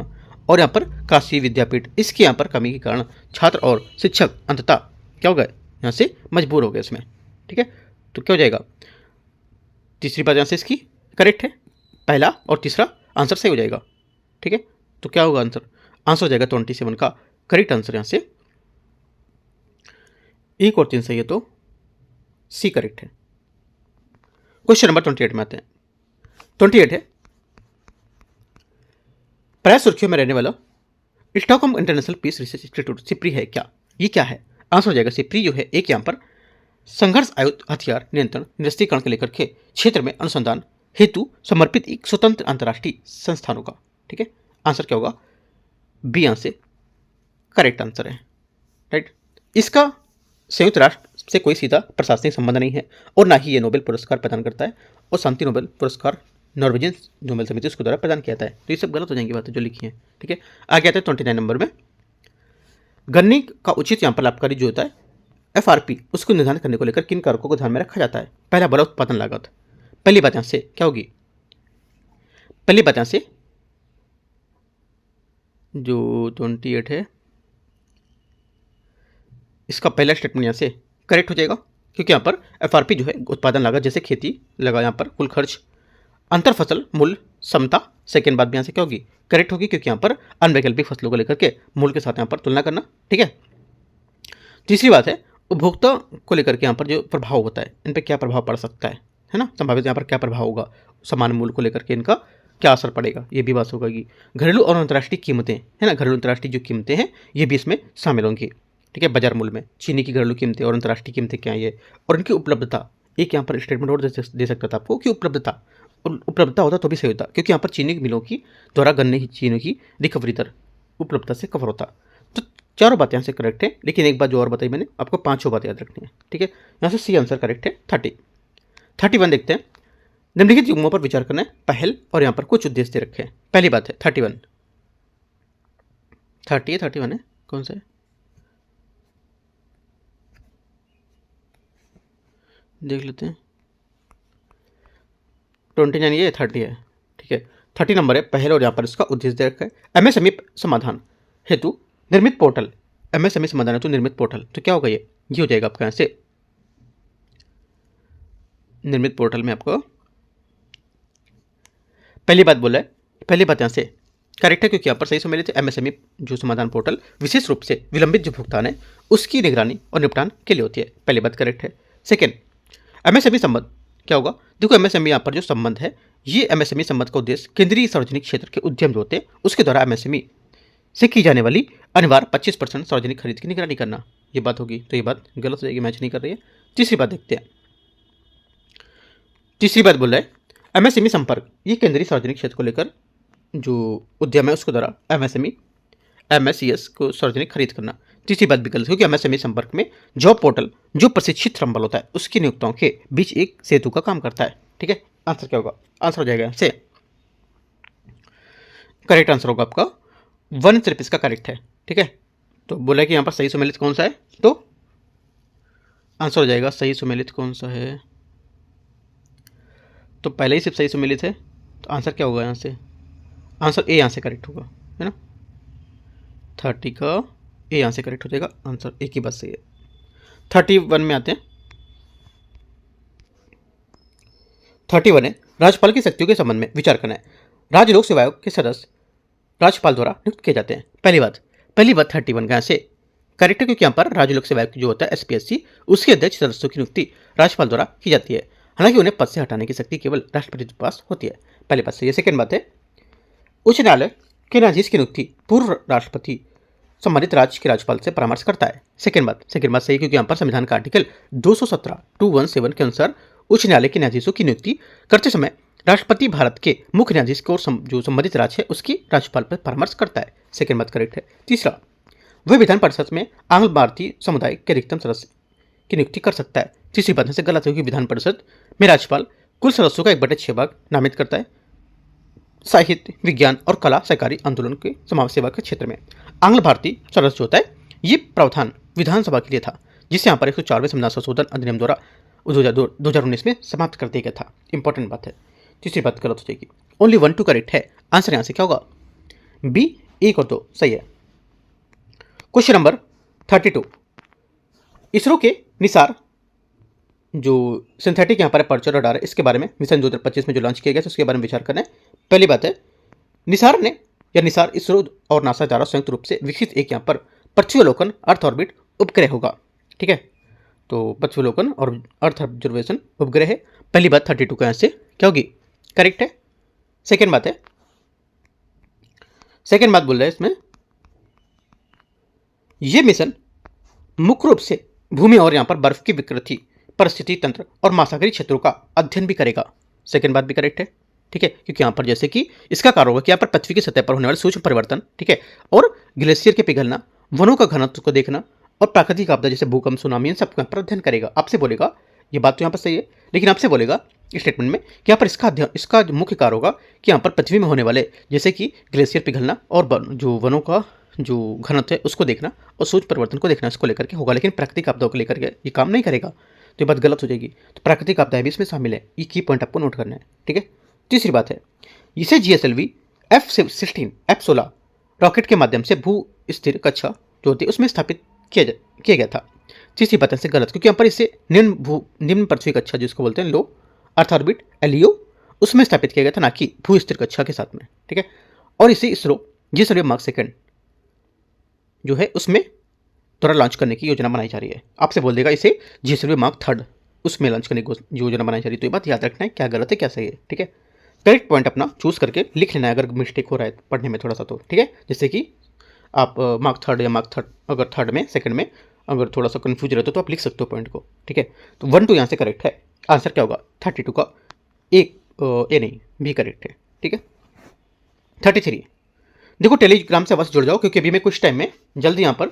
और यहाँ पर काशी विद्यापीठ, इसके यहाँ पर कमी के कारण छात्र और शिक्षक अंततः क्या हो गए, यहाँ से मजबूर हो गए इसमें, ठीक है। तो क्या हो जाएगा, तीसरी बात यहाँ से इसकी करेक्ट है, पहला और तीसरा आंसर सही हो जाएगा, ठीक है। तो क्या होगा आंसर हो जाएगा 27 का करेक्ट आंसर यहाँ से 1 और 3 सही है, तो सी करेक्ट है। क्वेश्चन नंबर 28 में आते हैं। 28 है, प्राय सुर्खियों में रहने वाला Stockholm International Peace Research Institute SIPRI है क्या? ये क्या है? आंसर हो जाएगा सिप्री जो है एक यहाँ पर संघर्ष आयुध हथियार नियंत्रण निरस्त्रीकरण के लेकर के क्षेत्र में अनुसंधान हेतु समर्पित एक स्वतंत्र अंतर्राष्ट्रीय संस्थान होगा, ठीक है। आंसर क्या होगा, बी यहाँ से करेक्ट आंसर है, राइट। इसका संयुक्त राष्ट्र से कोई सीधा प्रशासनिक संबंध नहीं है और ना ही ये नोबेल पुरस्कार प्रदान करता है, और शांति नोबेल पुरस्कार नॉर्वेजियन नोबेल समिति उसके द्वारा प्रदान किया जाता है। तो ये सब गलत हो जाएंगी बातें जो लिखी हैं, ठीक है। आगे आते हैं 29 नंबर में, गन्ने का उचित यहाँ पर लाभकारी जो होता है FRP, उसको निर्धारित करने को लेकर किन कारकों को ध्यान में रखा जाता है? पहला बड़ा उत्पादन लागत। पहली बात यहाँ से क्या होगी, पहली बात यहाँ से जो 28 है इसका पहला स्टेटमेंट यहाँ से करेक्ट हो जाएगा, क्योंकि यहाँ पर FRP जो है उत्पादन लागत जैसे खेती लगा यहाँ पर कुल खर्च, अंतर फसल मूल्य समता। सेकेंड बात भी यहाँ से क्या होगी, करेक्ट होगी, क्योंकि यहाँ पर अनवैकल्पिक फसलों को लेकर के मूल्य के साथ यहाँ पर तुलना करना, ठीक है। तीसरी बात है उपभोक्ता को लेकर के यहाँ पर जो प्रभाव होता है, इन पर क्या प्रभाव पड़ सकता है ना, संभावित यहाँ पर क्या प्रभाव होगा, समान मूल्य को लेकर के इनका क्या असर पड़ेगा, ये भी बात होगी। घरेलू और अंतर्राष्ट्रीय कीमतें है ना, घरेलू अंतर्राष्ट्रीय जो कीमतें हैं ये भी इसमें शामिल होंगी, ठीक है। बाजार मूल्य में चीनी की घरेलू कीमतें और अंतर्राष्ट्रीय कीमतें क्या है ये, और इनकी उपलब्धता। एक यहाँ पर स्टेटमेंट और दे सकता था आपको कि उपलब्धता होता तो भी सही होता, क्योंकि यहाँ पर चीनी मिलों की द्वारा गन्ने की चीनी की रिकवरी दर उपलब्धता से कवर होता। तो चारों बातें यहाँ से करेक्ट है, लेकिन एक बात जो और बताई मैंने आपको, पांचों बातें याद रखनी है, ठीक है। यहाँ से सी आंसर करेक्ट है 31 देखते हैं। निम्नलिखित युग्मों पर विचार करना है पहल, और यहाँ पर कुछ उद्देश्य दे रखे हैं। पहली बात है 31 है, कौन सा है, देख लेते हैं। 29 ये 30 है, ठीक है। 30 नंबर है पहले, और यहाँ पर इसका उद्देश्य दे रखा है MSME समाधान हेतु निर्मित पोर्टल। MSME समाधान हेतु निर्मित पोर्टल, तो क्या होगा ये हो जाएगा आपका यहाँ से निर्मित पोर्टल में आपको पहली बात बोला है, पहली बात यहाँ से करेक्ट है, क्योंकि यहाँ पर सही समय लेते MSME जो समाधान पोर्टल विशेष रूप से विलंबित जो भुगतान है उसकी निगरानी और निपटान के लिए होती है, पहली बात करेक्ट है। सेकेंड, MSME संबंध क्या होगा, देखो MSME यहाँ पर जो संबंध है, ये MSME संबंध का उद्देश्य केंद्रीय सार्वजनिक क्षेत्र के उद्यम जो होते हैं उसके द्वारा MSME से की जाने वाली अनिवार्य 25% सार्वजनिक खरीद की निगरानी करना, ये बात होगी। तो ये बात गलत हो जाएगी, मैच नहीं कर रही है। तीसरी बात देखते हैं, तीसरी बात बोल रहा है MSME संपर्क, ये केंद्रीय सार्वजनिक क्षेत्र को लेकर जो उद्यम है उसके द्वारा MSES को सार्वजनिक खरीद करना। तीसरी बात भी गलत, क्योंकि MSME संपर्क में जॉब पोर्टल जो प्रशिक्षित श्रम बल होता है उसकी नियोक्ताओं के बीच एक सेतु का काम करता है, ठीक है। आंसर क्या होगा, आंसर हो जाएगा से करेक्ट आंसर होगा आपका 1 सिर्फ इसका करेक्ट है, ठीक है। तो बोला कि यहाँ पर सही सुमेलित कौन सा है, तो आंसर हो जाएगा सही सुमेलित कौन सा है, तो पहले ही सिर्फ सही सुमेलित है, तो आंसर क्या होगा यहाँ से आंसर ए यहाँ से करेक्ट होगा, है ना। 30 का ए यहाँ से करेक्ट हो जाएगा, आंसर ए की बात सही है। 31 में आते हैं। 31 है राज्यपाल की शक्तियों के संबंध में विचार करना है। राज्य लोक सेवा आयोग के सदस्य राज्यपाल द्वारा नियुक्त किए जाते हैं। पहली बात 31 का से करेक्ट है, क्योंकि यहाँ पर राज्य लोक सेवा आयोग जो होता है एसपीएससी, उसके अध्यक्ष सदस्यों की नियुक्ति राज्यपाल द्वारा की जाती है। हालांकि उन्हें पद से हटाने की शक्ति केवल राष्ट्रपति के पास होती है। पहली बात सही है। सेकेंड बात है उच्च न्यायालय के न्यायाधीश की नियुक्ति पूर्व राष्ट्रपति संबंधित राज्य के राज्यपाल से परामर्श करता है। सेकेंड बात सही, क्योंकि यहाँ पर संविधान का आर्टिकल 217 के अनुसार उच्च न्यायालय के न्यायाधीशों की नियुक्ति करते समय राष्ट्रपति भारत के मुख्य न्यायाधीश को जो संबंधित राज्य है उसकी राज्यपाल पर परामर्श करता है। सेकेंड बात करेक्ट है। तीसरा, वह विधान परिषद में आंग्ल भारतीय समुदाय के अधिकतम सदस्य की नियुक्ति कर सकता है। तीसरी बात से गलत है, क्योंकि विधान परिषद में राज्यपाल कुल सदस्यों का 1/6 भाग नामित करता है। साहित्य, विज्ञान और कला सहकारी आंदोलन के समाज सेवा के क्षेत्र में आंग्ल भारतीय सदस्य होता है। ये प्रावधान विधानसभा के लिए था, जिसे यहाँ पर 104वें संविधान संशोधन अधिनियम द्वारा 2019 में समाप्त कर दिया गया था। इंपॉर्टेंट बात है। तीसरी बात गलत हो जाएगी। ओनली 1 2 करेक्ट है। आंसर यहाँ से क्या होगा? बी 1 और 2 सही है। क्वेश्चन नंबर 32, इसरो के निसार जो सिंथेटिक यहाँ पर पर्चर रडार है, इसके बारे में मिशन 2025 में जो लॉन्च किया गया है उसके बारे में विचार करना है। पहली बात है निसार इसरो और नासा द्वारा संयुक्त रूप से विकसित एक यहाँ पर पृथ्वी अवलोकन अर्थ ऑर्बिट उपग्रह होगा। ठीक है, तो पृथ्वी अवलोकन और अर्थ ऑब्जर्वेशन उपग्रह है। पहली बात 32 का यहाँ से क्या होगी? करेक्ट है। सेकेंड बात बोल रहे हैं इसमें, यह मिशन मुख्य रूप से भूमि और यहां पर बर्फ की विकृति, परिस्थिति तंत्र और महासागरीय क्षेत्रों का अध्ययन भी करेगा। सेकेंड बात भी करेक्ट है। ठीक है, क्योंकि यहां पर जैसे कि इसका कार्य होगा कि यहाँ पर पृथ्वी की सतह पर होने वाले सूक्ष्म परिवर्तन, ठीक है, और ग्लेशियर के पिघलना, वनों का घनत्व को देखना और प्राकृतिक आपदा जैसे भूकंप, सुनामी, इन सबको यहाँ पर अध्ययन करेगा। आपसे बोलेगा, ये बात तो यहाँ पर सही है, लेकिन आपसे बोलेगा स्टेटमेंट में कि यहाँ पर इसका जो मुख्य कार्य होगा कि यहाँ पर पृथ्वी में होने वाले जैसे कि ग्लेशियर पिघलना और जो वनों का जो घनत्व है उसको देखना और सूक्ष्म परिवर्तन को देखना, इसको लेकर के होगा, लेकिन प्राकृतिक आपदाओं को लेकर के ये काम नहीं करेगा। तो ये बात गलत हो जाएगी। तो प्राकृतिक आपदाएं भी इसमें शामिल है, ये की पॉइंट आपको नोट करना है। ठीक है, तीसरी बात है, इसे GSLV F-16 रॉकेट के माध्यम से भू स्थिर कक्षा जो होती है उसमें स्थापित किया गया था। तीसरी बात से गलत, क्योंकि यहाँ पर इसे निम्न पृथ्वी कक्षा जिसको बोलते हैं लो अर्थ ऑर्बिट LEO, उसमें स्थापित किया गया था, ना कि भू स्थिर कक्षा के साथ में। ठीक है, और इसे इसरो GSLV मार्क सेकंड जो है उसमें द्वारा लॉन्च करने की योजना बनाई जा रही है। आपसे बोल देगा इसे GSLV मार्क थर्ड उसमें लॉन्च करने की योजना बनाई जा रही है। तो ये बात याद रखना है, क्या गलत है क्या सही है। ठीक है, करेक्ट पॉइंट अपना चूज करके लिख लेना है अगर मिस्टेक हो रहा है पढ़ने में थोड़ा सा तो। ठीक है, जैसे कि आप मार्क थर्ड या मार्क थर्ड अगर थर्ड में सेकंड में अगर थोड़ा सा कन्फ्यूज रहते हो तो आप लिख सकते हो पॉइंट को। ठीक है, तो 1 2 यहाँ से करेक्ट है। आंसर क्या होगा? 32 का ए नहीं, बी करेक्ट है। ठीक है, 33, देखो टेलीग्राम से बस जुड़ जाओ, क्योंकि अभी मैं कुछ टाइम में जल्दी यहाँ पर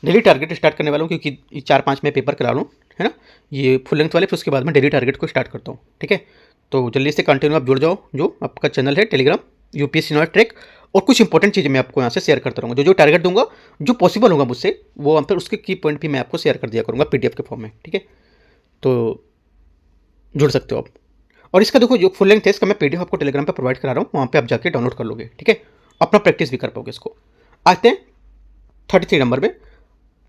डेली टारगेट स्टार्ट करने वाला हूँ, क्योंकि 4-5 में पेपर करा लूँ, है ना, ये फुल लेंथ वाले, फिर उसके बाद में डेली टारगेट को स्टार्ट करता हूँ। ठीक है, तो जल्दी से कंटिन्यू आप जुड़ जाओ। जो आपका चैनल है टेलीग्राम UPSC नॉलेज ट्रैक, और कुछ इंपॉर्टेंट चीज़ें मैं आपको यहाँ से शेयर करता रहूँगा। जो टारगेट दूंगा, जो पॉसिबल होगा मुझसे, वो वहाँ पर उसके की पॉइंट भी मैं आपको शेयर कर दिया करूँगा PDF के फॉर्म में। ठीक है, तो जुड़ सकते हो आप। और इसका देखो जो फुल लेंथ है इसका मैं PDF आपको टेलीग्राम पर प्रोवाइड करा रहा हूँ, वहाँ पर आप जाके डाउनलोड कर लोगे। ठीक है, अपना प्रैक्टिस भी कर पाओगे इसको। आते हैं 33 नंबर में,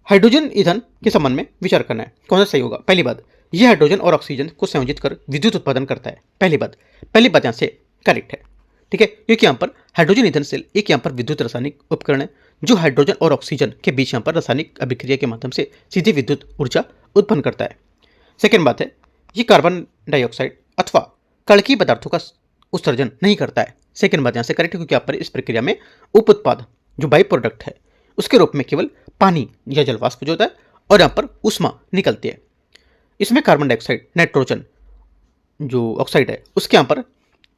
हाइड्रोजन ईंधन के संबंध में विचार करना है, कौन सा सही होगा? पहली बात, यह हाइड्रोजन और ऑक्सीजन को संयोजित कर विद्युत उत्पादन करता है। पहली बात यहाँ से करेक्ट है। ठीक है, क्योंकि यहाँ पर हाइड्रोजन ईंधन सेल एक यहाँ पर विद्युत रासायनिक उपकरण है जो हाइड्रोजन और ऑक्सीजन के बीच यहाँ पर रासायनिक अभिक्रिया के माध्यम से सीधी विद्युत ऊर्जा उत्पन्न करता है। सेकेंड बात है, ये कार्बन डाइऑक्साइड अथवा कणकीय पदार्थों का उत्सर्जन नहीं करता है। सेकेंड बात यहाँ से करेक्ट है, क्योंकि यहाँ पर इस प्रक्रिया में उप उत्पाद जो बाई प्रोडक्ट है उसके रूप में केवल पानी या जलवाष्प जो होता है और यहाँ पर ऊष्मा निकलती है। इसमें कार्बन डाइऑक्साइड, नाइट्रोजन जो ऑक्साइड है उसके यहाँ पर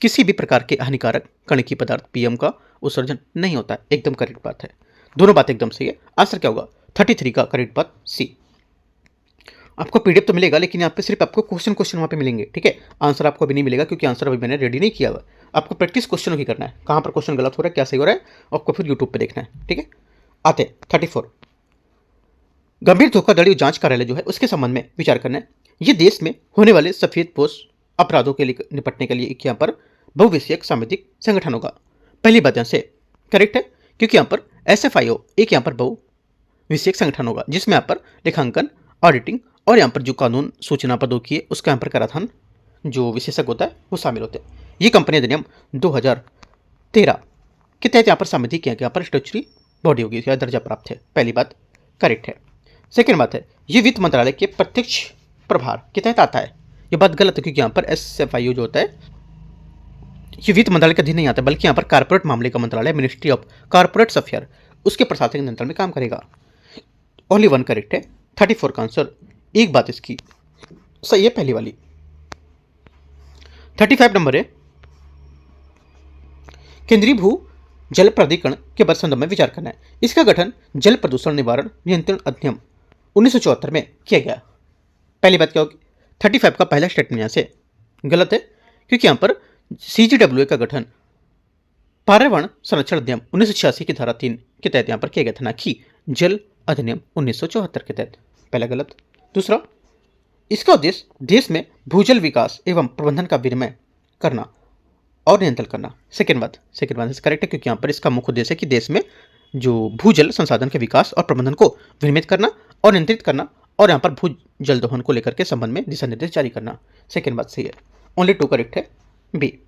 किसी भी प्रकार के हानिकारक कणकीय पदार्थ PM का उत्सर्जन नहीं होता है। एकदम करेक्ट बात है, दोनों बात एकदम सही है। आंसर क्या होगा? 33 का करेक्ट बात C। आपको PDF तो मिलेगा, लेकिन यहाँ पे सिर्फ आपको क्वेश्चन वहाँ पे मिलेंगे। ठीक है, आंसर आपको अभी नहीं मिलेगा, क्योंकि आंसर अभी मैंने रेडी नहीं किया हुआ। आपको प्रैक्टिस क्वेश्चनों की करना है, कहाँ पर क्वेश्चन गलत हो रहा है, क्या सही हो रहा है, आपको फिर यूट्यूब पे देखना है। ठीक है, आते 34, गंभीर धोखाधड़ी जांच कार्यालय जो है उसके संबंध में विचार करना है। ये देश में होने वाले सफेद पोश अपराधों के लिए निपटने के लिए एक यहाँ पर बहुविषयक सामाजिक संगठन होगा। पहली बात यहाँ से करेक्ट है, क्योंकि यहाँ पर SFIO एक यहाँ पर बहु विषयक संगठन होगा जिसमें यहाँ पर लेखांकन, ऑडिटिंग और यहाँ पर जो कानून सूचना प्रौद्योगिकी है उसका यहाँ पर कराधान जो विशेषज्ञ होता है वो शामिल होते हैं। ये कंपनी अधिनियम 2013 के तहत यहाँ पर संविधि किया गया, यहाँ पर स्टैट्यूटरी बॉडी होगी, या दर्जा प्राप्त है। पहली बात करेक्ट है। सेकेंड बात है ये वित्त मंत्रालय के प्रत्यक्ष प्रभार के तहत आता है। ये बात गलत है, क्योंकि यहाँ पर SFIO जो होता है ये वित्त मंत्रालय के अधीन नहीं आता, बल्कि यहाँ पर कारपोरेट मामले का मंत्रालय, मिनिस्ट्री ऑफ कॉर्पोरेट अफेयर, उसके प्रशासनिक नियंत्रण में काम करेगा। ओनली वन करेक्ट है, 34 का आंसर। एक बात इसकी सही है पहली वाली। 35 नंबर है केंद्रीय भू जल प्राधिकरण के संबंध में विचार करना है। इसका गठन जल प्रदूषण निवारण नियंत्रण अधिनियम 1974 में किया गया। पहली बात क्या होगी, 35 का पहला स्टेटमेंट यहाँ से गलत है, क्योंकि यहाँ पर CGWA का गठन पर्यावरण संरक्षण अधिनियम 1986 की धारा 3 के तहत यहाँ पर किया गया था, ना कि जल अधिनियम 1974 के तहत। पहला गलत। दूसरा, इसका उद्देश्य देश में भूजल विकास एवं प्रबंधन का विनिमय करना और नियंत्रण करना। सेकेंड बात करेक्ट है, क्योंकि यहाँ पर इसका मुख्य उद्देश्य है कि देश में जो भूजल संसाधन के विकास और प्रबंधन को विनियमित करना और नियंत्रित करना और यहाँ पर भू जल दोहन को लेकर के संबंध में दिशा निर्देश जारी करना। सेकेंड बात सही है, ओनली 2 करेक्ट है, बी।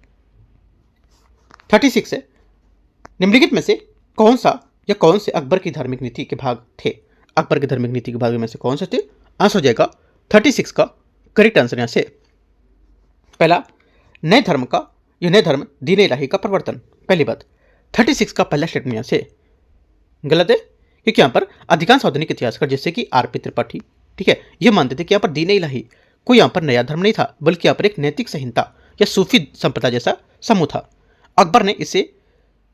36 है निम्नलिखित में से कौन सा या कौन से अकबर की धार्मिक नीति के भाग थे। अकबर की धार्मिक नीति के भाग में से कौन से थे? आंसर हो जाएगा 36 का करेक्ट आंसर यहाँ से पहला नए धर्म दीन इलाही का प्रवर्तन। पहली बात 36 का पहला स्टेटमेंट यहाँ से गलत है, क्योंकि यहाँ पर अधिकांश आधुनिक इतिहासकार जैसे कि RP त्रिपाठी, ठीक है, ये मानते थे कि यहाँ पर दीन इलाही कोई यहाँ पर नया धर्म नहीं था, बल्कि यहाँ पर एक नैतिक संहिता या सूफी संप्रदाय जैसा समूह था। अकबर ने इसे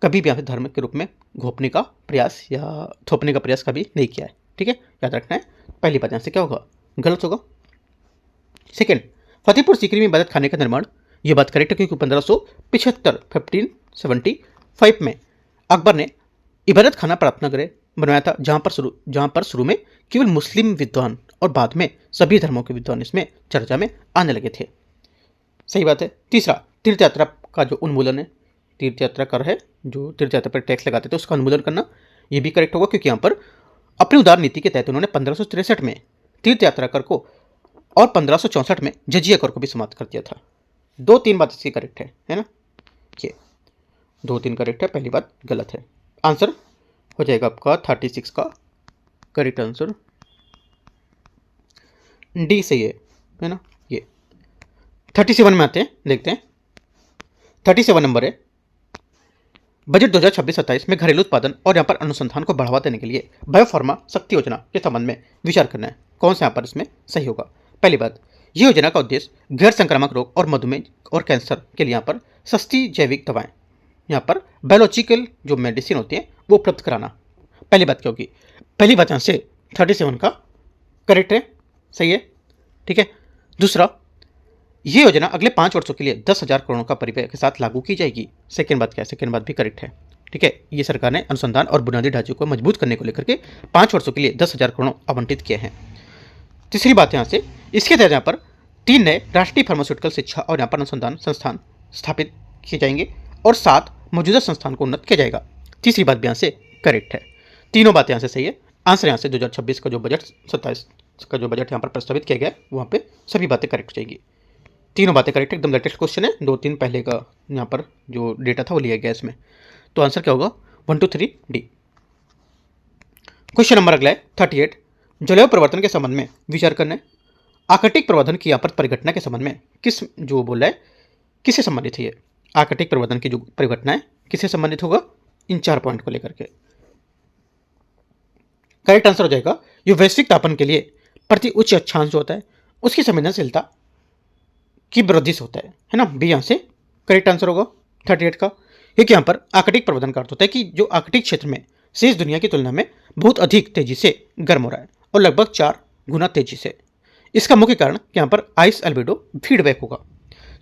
कभी भी यहाँ धर्म के रूप में घोपने का प्रयास या थोपने का प्रयास कभी नहीं किया है, ठीक है, याद रखना है। पहली बात यहाँ से क्या होगा, गलत होगा। सेकेंड, फतेहपुर सीकरी में इबादत खाने का निर्माण, ये बात करेक्ट है, क्योंकि 1575 में अकबर ने इबादत खाना प्रार्थना गृह बनवाया था, जहाँ पर शुरू में केवल मुस्लिम विद्वान और बाद में सभी धर्मों के विद्वान इसमें चर्चा में आने लगे थे। सही बात है। तीसरा, तीर्थ यात्रा का जो उन्मूलन है, तीर्थ यात्रा कर है जो तीर्थ यात्रा पर टैक्स लगाते थे उसका उन्मूलन करना, ये भी करेक्ट होगा, क्योंकि यहाँ पर अपनी उदार नीति के तहत उन्होंने 1563 में तीर्थ यात्रा कर को और 1564 में जजिया कर को भी समाप्त कर दिया था। 2-3 बात इसकी करेक्ट है ना, ये 2-3 करेक्ट है, पहली बात गलत है। आंसर हो जाएगा आपका 36 का करेक्ट आंसर डी सही है ना। ये 37 में आते हैं, देखते हैं। 37 नंबर है बजट 2026-27 में घरेलू उत्पादन और यहाँ पर अनुसंधान को बढ़ावा देने के लिए बायोफार्मा शक्ति योजना के संबंध में विचार करना है। कौन सा यहाँ पर इसमें सही होगा? पहली बात, ये योजना का उद्देश्य गैर संक्रामक रोग और मधुमेह और कैंसर के लिए यहाँ पर सस्ती जैविक दवाएं, यहाँ पर बायोलॉजिकल जो मेडिसिन होती है वो उपलब्ध कराना। पहली बात क्या होगी? पहली बात यहाँ से 37 का करेक्ट है, सही है, ठीक है। दूसरा, ये योजना अगले 5 वर्षों के लिए 10,000 करोड़ का परिव्यय के साथ लागू की जाएगी। सेकेंड बात क्या है? सेकेंड बात भी करेक्ट है, ठीक है। ये सरकार ने अनुसंधान और बुनियादी ढांचे को मजबूत करने को लेकर के 5 वर्षों के लिए 10,000 करोड़ आवंटित किए हैं। तीसरी बात यहाँ से, इसके तहत यहाँ पर 3 नए राष्ट्रीय फार्मास्यूटिकल शिक्षा और यहाँ पर अनुसंधान संस्थान स्थापित किए जाएंगे और 7 मौजूदा संस्थान को उन्नत किया जाएगा। तीसरी बात भी यहाँ से करेक्ट है। तीनों बातें यहाँ से सही है। आंसर यहाँ से 2026 का जो बजट 27 का जो बजट यहाँ पर प्रस्तावित किया गया है वहाँ पे सभी बातें करेक्ट हो जाएगी। तीनों बातें करेक्ट, एकदम लेटेस्ट क्वेश्चन है। 2-3 पहले का यहाँ पर जो डेटा था वो लिया गया इसमें। तो आंसर क्या होगा? 1, 2, 3 डी। क्वेश्चन नंबर अगला है 38, जलवायु परिवर्तन के संबंध में विचार करना है। आर्कटिक प्रवर्धन की यहाँ पर परिघटना के संबंध में किस जो बोल रहा है किससे संबंधित है? ये आर्कटिक प्रवर्धन की जो परिघटना है किससे संबंधित होगा? इन 4 पॉइंट को लेकर के करेक्ट आंसर हो जाएगा। ये वैश्विक तापमान के लिए प्रति उच्च अक्षांश जो होता है उसकी संवेदनशीलता की वृद्धि से होता है ना। बी यहाँ से करेक्ट आंसर होगा 38 का, क्योंकि यहाँ पर आर्कटिक प्रवर्धन का अर्थ होता है कि जो आर्कटिक क्षेत्र में शेष दुनिया की तुलना में बहुत अधिक तेजी से गर्म हो रहा है और लगभग 4 गुना तेजी से। इसका मुख्य कारण कि यहाँ पर आइस एल्बिडो फीडबैक होगा,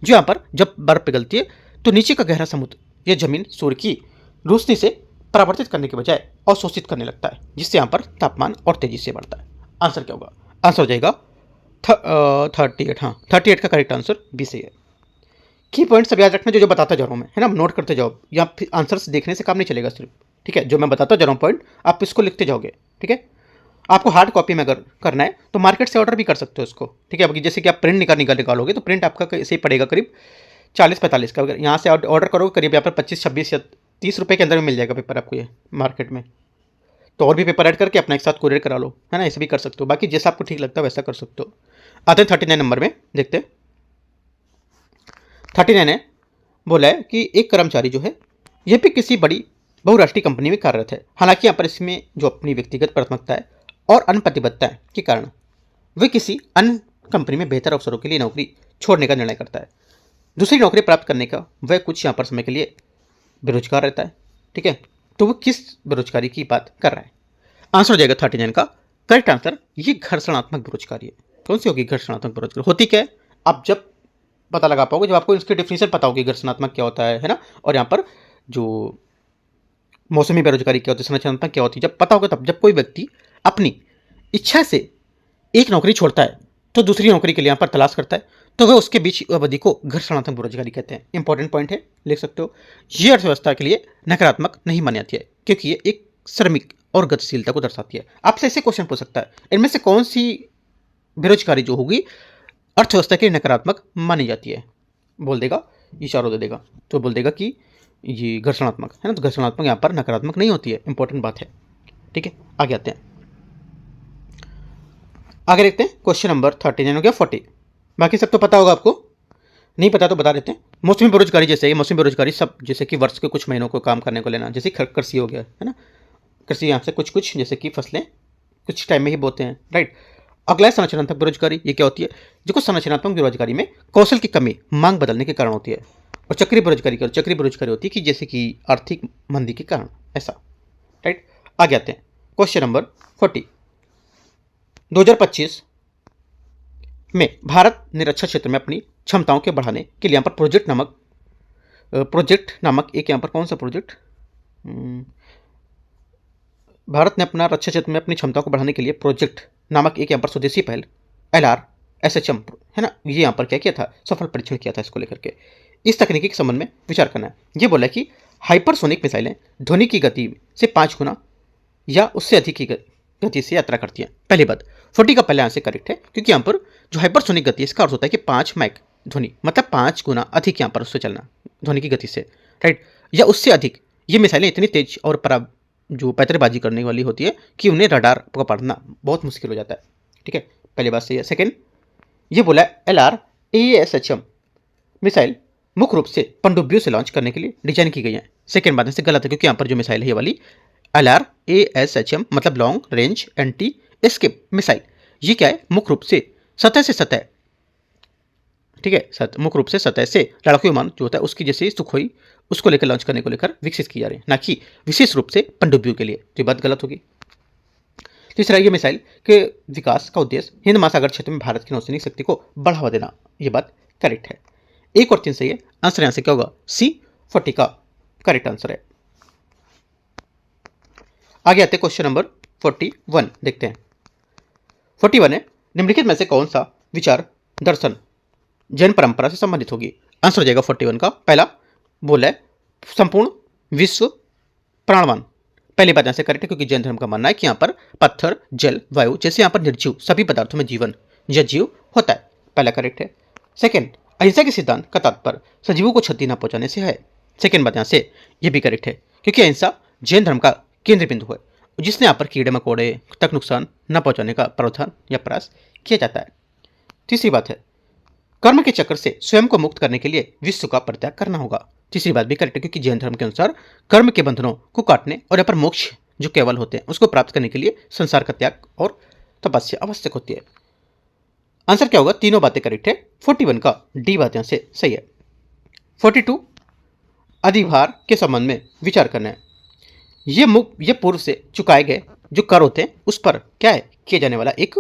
जो यहाँ पर जब बर्फ पिघलती है तो नीचे का गहरा समुद्र या जमीन सूर्य की रोशनी से परावर्तित करने के बजाय अवशोषित करने लगता है, जिससे यहाँ पर तापमान और तेजी से बढ़ता है। आंसर क्या होगा? आंसर हो जाएगा 38। हाँ, 38 का करेक्ट आंसर बी सही है। की पॉइंट सब याद रखना जो जो बताता जा रहा हूँ मैं, है ना, नोट करते जाओ, या फिर आंसर्स देखने से काम नहीं चलेगा सिर्फ, ठीक है। जो मैं बताता जा रहा हूँ पॉइंट, आप इसको लिखते जाओगे, ठीक है। आपको हार्ड कॉपी में अगर करना है तो मार्केट से ऑर्डर भी कर सकते हो इसको, ठीक है। अब जैसे कि आप प्रिंट निकालोगे तो प्रिंट आपका ऐसे ही पड़ेगा करीब 40-45 का। अगर यहाँ से ऑर्डर करोगे करीब यहाँ पर 25-26 या 30 रुपये के अंदर में मिल जाएगा पेपर आपको ये मार्केट में। तो और भी पेपर ऐड करके अपना एक साथ कोरियर करा लो, है ना, ऐसे भी कर सकते हो। बाकी जैसा आपको ठीक लगता है वैसा कर सकते हो। आते हैं 39 नंबर में, देखते हैं 39 है। बोला है कि एक कर्मचारी जो है ये भी किसी बड़ी बहुराष्ट्रीय कंपनी में कार्यरत है। हालांकि यहाँ पर इसमें जो अपनी व्यक्तिगत प्राथमिकता है और अन्य प्रतिबद्धता के कारण वे किसी अन्य कंपनी में बेहतर अवसरों के लिए नौकरी छोड़ने का निर्णय करता है। दूसरी नौकरी प्राप्त करने का वह कुछ यहाँ पर समय के लिए बेरोजगार रहता है, ठीक है। तो वो किस बेरोजगारी की बात कर रहा है? आंसर हो जाएगा 39 का करेक्ट आंसर, ये घर्षणात्मक बेरोजगारी है। कौन सी होगी घर्षणात्मक बेरोजगारी? होती क्या है आप जब पता लगा पाओगे, जब आपको इसकी डिफिनेशन पता होगी घर्षणात्मक क्या होता है ना, और यहाँ पर जो मौसमी बेरोजगारी क्या होती है, संरचनात्मक क्या होती है, जब पता होगा तब। जब कोई व्यक्ति अपनी इच्छा से एक नौकरी छोड़ता है तो दूसरी नौकरी के लिए यहाँ पर तलाश करता है, तो वह उसके बीच अवधि को घर्षणात्मक बेरोजगारी कहते हैं। इंपॉर्टेंट पॉइंट है, लिख सकते हो। ये अर्थव्यवस्था के लिए नकारात्मक नहीं मानी जाती है क्योंकि ये एक श्रमिक और गतिशीलता को दर्शाती है। आपसे ऐसे क्वेश्चन पूछ सकता है, इनमें से कौन सी बेरोजगारी जो होगी अर्थव्यवस्था के लिए नकारात्मक मानी जाती है? बोल देगा, इशारा दे देगा, तो बोल देगा कि ये घर्षणात्मक है ना। तो घर्षणात्मक यहाँ पर नकारात्मक नहीं होती है, इंपॉर्टेंट बात है, ठीक है। आगे आते हैं, आगे देखते हैं। क्वेश्चन नंबर 39 हो गया 40। बाकी सब तो पता होगा आपको, नहीं पता तो बता देते हैं। मौसमी बेरोजगारी जैसे, ये मौसमी बेरोजगारी सब जैसे कि वर्ष के कुछ महीनों को काम करने को लेना, जैसे कृषि हो गया, है ना। कृषि यहाँ से कुछ जैसे कि फसलें कुछ टाइम में ही बोते हैं, राइट। अगला है संरचनात्मक बेरोजगारी। ये क्या होती है? जो कुछ संरचनात्मक बेरोजगारी में कौशल की कमी मांग बदलने के कारण होती है। और चक्रीय बेरोजगारी होती है कि जैसे कि आर्थिक मंदी के कारण, ऐसा, राइट। आगे आते हैं क्वेश्चन नंबर 40। 2025 में भारत ने रक्षा क्षेत्र में अपनी क्षमताओं के बढ़ाने के लिए यहाँ पर प्रोजेक्ट नामक एक, यहाँ पर कौन सा प्रोजेक्ट, भारत ने अपना रक्षा क्षेत्र में अपनी क्षमताओं को बढ़ाने के लिए प्रोजेक्ट नामक एक यहाँ पर स्वदेशी पहल LRSHM, है ना, ये यहाँ पर क्या किया था, सफल परीक्षण किया था इसको लेकर के। इस तकनीकी के संबंध में विचार करना है। ये बोला कि हाइपरसोनिक मिसाइलें ध्वनि की गति से 5 गुना या उससे अधिक की गति से यात्रा करती हैं। पहली बात, 40 का पहले आंसर करेक्ट है क्योंकि यहाँ पर जो हाइपरसोनिक गति है इसका अर्थ होता है कि 5 मैक ध्वनि, मतलब 5 गुना अधिक यहाँ पर उससे चलना ध्वनि की गति से, राइट, या उससे अधिक। ये मिसाइलें इतनी तेज और जो पैतरेबाजी करने वाली होती है कि उन्हें रडार पकड़ना बहुत मुश्किल हो जाता है, ठीक है। पहली बात सही है। सेकेंड, ये बोला LRASHM मिसाइल मुख्य रूप से पनडुब्बियों से लॉन्च करने के लिए डिजाइन की गई है। सेकेंड बात से गलत है क्योंकि यहाँ पर जो मिसाइल है ये वाली LRASHM मतलब long range anti escape missile, ये क्या है, मुख्य रूप से सतह से सतह, ठीक है, मुख्य रूप से सतह से लड़ाकू विमान जो होता है उसकी जैसे सुखोई उसको लेकर लॉन्च करने को लेकर विकसित की जा रही है, ना कि विशेष रूप से पनडुब्बियों के लिए। तो ये बात गलत होगी। तीसरा, ये मिसाइल के विकास का उद्देश्य हिंद महासागर क्षेत्र में भारत की नौसैनिक शक्ति को बढ़ावा देना, ये बात करेक्ट है। 1 और 3 सही है। आंसर यहां से क्या होगा, C 40 का करेक्ट आंसर है। आगे आते क्वेश्चन नंबर 41 देखते हैं। 41 है, निम्नलिखित में से कौन सा विचार दर्शन जैन परंपरा से संबंधित होगी? आंसर हो जाएगा 41 का पहला, बोला है संपूर्ण विश्व प्राणवान। पहली बात यहां से करेक्ट है क्योंकि जैन धर्म का मानना है कि यहाँ पर पत्थर, जल, वायु जैसे यहाँ पर निर्जीव सभी पदार्थों में जीवन या जीव होता है, पहला करेक्ट है। सेकेंड, अहिंसा के सिद्धांत का तात्पर्य सजीवों को क्षति न पहुंचाने से है। सेकेंड बात यहाँ से यह भी करेक्ट है क्योंकि अहिंसा जैन धर्म का केंद्र बिंदु है जिसने यहाँ पर कीड़े मकोड़े तक नुकसान न पहुंचाने का प्रावधान या प्रयास किया जाता है। तीसरी बात है, कर्म के चक्र से स्वयं को मुक्त करने के लिए विश्व का परित्याग करना होगा। तीसरी बात भी करेक्ट है क्योंकि जैन धर्म के अनुसार कर्म के बंधनों को काटने और यहाँ पर मोक्ष जो केवल होते हैं उसको प्राप्त करने के लिए संसार का त्याग और तपस्या आवश्यक होती है। आंसर क्या होगा, तीनों बातें करेक्ट है। 41 का डी बात यहां से सही है। 42, अधिभार के संबंध में विचार करना है। ये पूर्व से चुकाए गए जो कर होते हैं उस पर क्या है, किया जाने वाला एक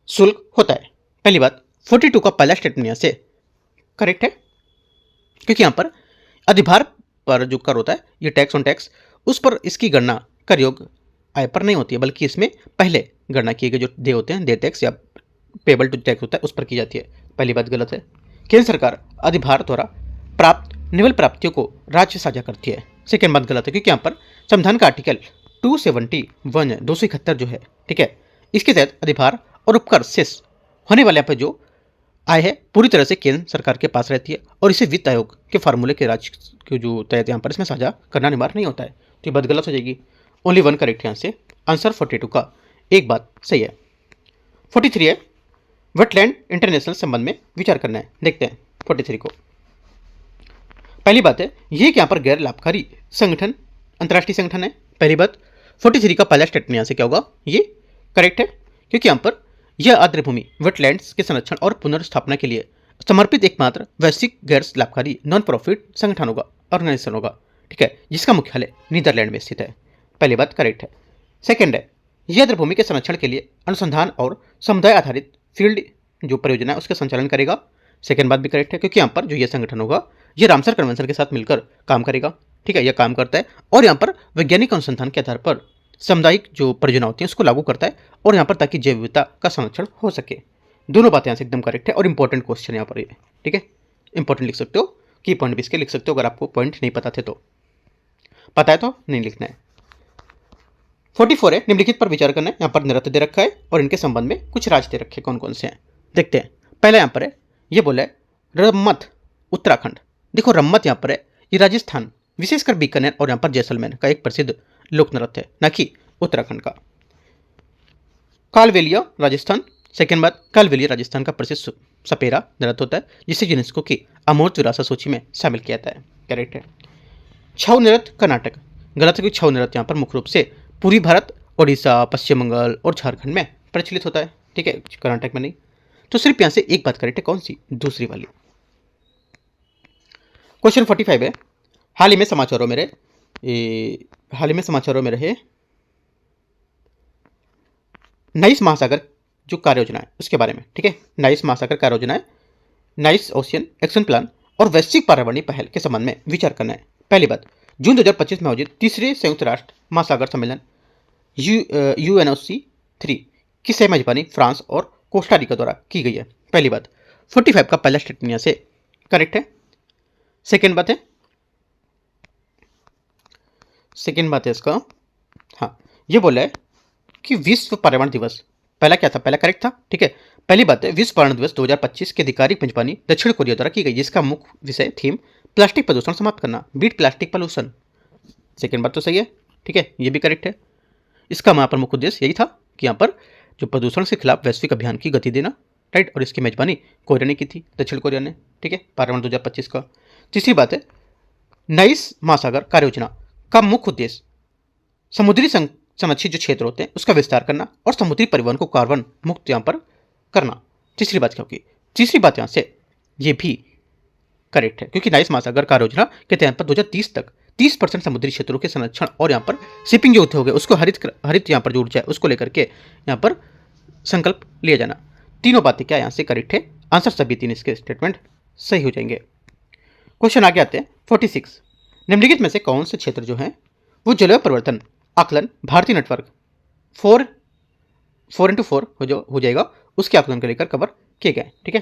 शुल्क होता है। पहली बात, 42 का पहला स्टेटमेंट यहां से करेक्ट है क्योंकि यहां पर अधिभार पर जो कर होता है ये टैक्स ऑन टैक्स, उस पर इसकी गणना कर योग आय पर नहीं होती है बल्कि इसमें पहले गणना किए गए जो दे होते हैं, दे टैक्स या पेबल टू टैक्स होता है उस पर की जाती है। पहली बात गलत है। केंद्र सरकार अधिभार द्वारा प्राप्त निवल प्राप्तियों को राज्य साझा करती है। सेकेंड बात गलत है, क्योंकि यहाँ पर संविधान का आर्टिकल 271 271 जो है, ठीक है, इसके तहत अधिभार और उपकर शेष होने वाले यहाँ पर जो आय है पूरी तरह से केंद्र सरकार के पास रहती है और इसे वित्त आयोग के फार्मूले के राज्य के जो तहत यहाँ पर इसमें साझा करना अनिवार्य नहीं होता है। तो ये बात गलत हो जाएगी। ओनली वन करेक्ट है यहाँ से। आंसर 42 का एक बात सही है। 43 है वेटलैंड इंटरनेशनल संबंध में विचार करना है। देखते हैं 43 को। पहली बात है ये कि यहाँ पर गैर लाभकारी संगठन अंतर्राष्ट्रीय संगठन है। पहली बात 43 का पहला स्टेटमेंट यहाँ से क्या होगा, ये करेक्ट है, क्योंकि यहाँ पर यह आर्द्र भूमि वेटलैंड्स के संरक्षण और पुनर्स्थापना के लिए समर्पित एकमात्र वैश्विक गैर लाभकारी नॉन प्रॉफिट संगठन होगा, ऑर्गेनाइजेशन होगा, ठीक है, जिसका मुख्यालय नीदरलैंड में स्थित है। पहली बात करेक्ट है। सेकेंड है यह आर्द्र भूमि के संरक्षण के लिए अनुसंधान और समुदाय आधारित फील्ड जो परियोजना है उसका संचालन करेगा। सेकेंड बात भी करेक्ट है, क्योंकि यहाँ पर जो यह संगठन होगा यह रामसर कन्वेंशन के साथ मिलकर काम करेगा, ठीक है, यह काम करता है और यहाँ पर वैज्ञानिक अनुसंधान के आधार पर सामुदायिक जो परियोजना होती है उसको लागू करता है और यहाँ पर ताकि जैव विविधता का संरक्षण हो सके। दोनों बातें यहाँ से एकदम करेक्ट है और इंपॉर्टेंट क्वेश्चन यहाँ पर ये, ठीक है, इंपॉर्टेंट लिख सकते हो, की पॉइंट भी इसके लिख सकते हो अगर आपको पॉइंट नहीं पता थे तो। पता है तो नहीं लिखना है। 44 है निम्नलिखित पर विचार करना है। यहाँ पर नृत्य दे रखा है और इनके संबंध में कुछ राज्य दे रखे कौन कौन से हैं देखते हैं। पहला यहाँ पर है ये बोला है रम्मत उत्तराखंड। देखो रम्मत यहाँ पर है ये राजस्थान विशेषकर बीकानेर और यहाँ पर जैसलमेर का एक प्रसिद्ध लोक नृत्य है, न कि उत्तराखंड का। कालबेलिया राजस्थान। सेकेंड बात कालबेलिया राजस्थान का प्रसिद्ध सपेरा नृत्य होता है जिसे यूनेस्को की अमूर्त विरासत सूची में शामिल किया जाता है। करेक्ट है। छऊ नृत्य कर्नाटक। गलत है, छऊ नृत्य यहाँ पर मुख्य रूप से पूर्वी भारत, उड़ीसा, पश्चिम बंगाल और झारखंड में प्रचलित होता है, ठीक है, कर्नाटक में नहीं। तो सिर्फ यहाँ से एक बात करेक्ट है, कौन सी, दूसरी वाली। क्वेश्चन 45 है हाल ही में समाचारों में रहे नाइस महासागर जो कार्य योजना है उसके बारे में, ठीक है, नाइस महासागर कार्य योजना है, नाइस ओशियन एक्शन प्लान और वैश्विक पर्यावरणीय पहल के संबंध में विचार करना है। पहली बात जून 2025 में आयोजित तीसरे संयुक्त राष्ट्र महासागर सम्मेलन UNOC3 की सह मेजबानी फ्रांस और कोस्टारिका द्वारा की गई है। पहली बात 45 का पहला स्टेटमेंट यहाँ से करेक्ट है। सेकेंड बात है इसका, हाँ, ये बोला है कि विश्व पर्यावरण दिवस, पहला क्या था, पहला करेक्ट था, ठीक है। पहली बात है विश्व पर्यावरण दिवस 2025 की आधिकारिक मेजबानी दक्षिण कोरिया द्वारा की गई, जिसका मुख्य विषय थीम प्लास्टिक प्रदूषण समाप्त करना, बीट प्लास्टिक पॉल्यूशन। सेकेंड बात तो सही है, ठीक है, ये भी करेक्ट है। इसका वहाँ पर मुख्य उद्देश्य यही था कि यहाँ पर जो प्रदूषण के खिलाफ वैश्विक अभियान की गति देना, राइट, और इसकी मेजबानी कोरिया ने की थी, दक्षिण कोरिया ने, ठीक है, पर्यावरण 2025 का। तीसरी बात है नाइस महासागर कार्य योजना का मुख्य उद्देश्य समुद्री संरक्षित जो क्षेत्र होते हैं उसका विस्तार करना और समुद्री परिवहन को कार्बन मुक्त यहाँ पर करना। तीसरी बात क्या होगी, तीसरी बात यहाँ से ये भी करेक्ट है, क्योंकि नाइस महासागर कार्य योजना के तहत पर 2030 तक 30% समुद्री क्षेत्रों के संरक्षण और यहाँ पर शिपिंग जो हो गए उसको हरित यहाँ पर जो ऊर्जा है उसको लेकर के यहाँ पर संकल्प लिया जाना। तीनों बातें क्या यहाँ से करेक्ट है, आंसर सभी तीन इसके स्टेटमेंट सही हो जाएंगे। क्वेश्चन आगे आते हैं 46। निम्नलिखित में से कौन से क्षेत्र जो हैं वो जलवायु परिवर्तन आकलन भारतीय नेटवर्क 4x4 हो जाएगा उसके आकलन को लेकर कवर किए गए, ठीक है।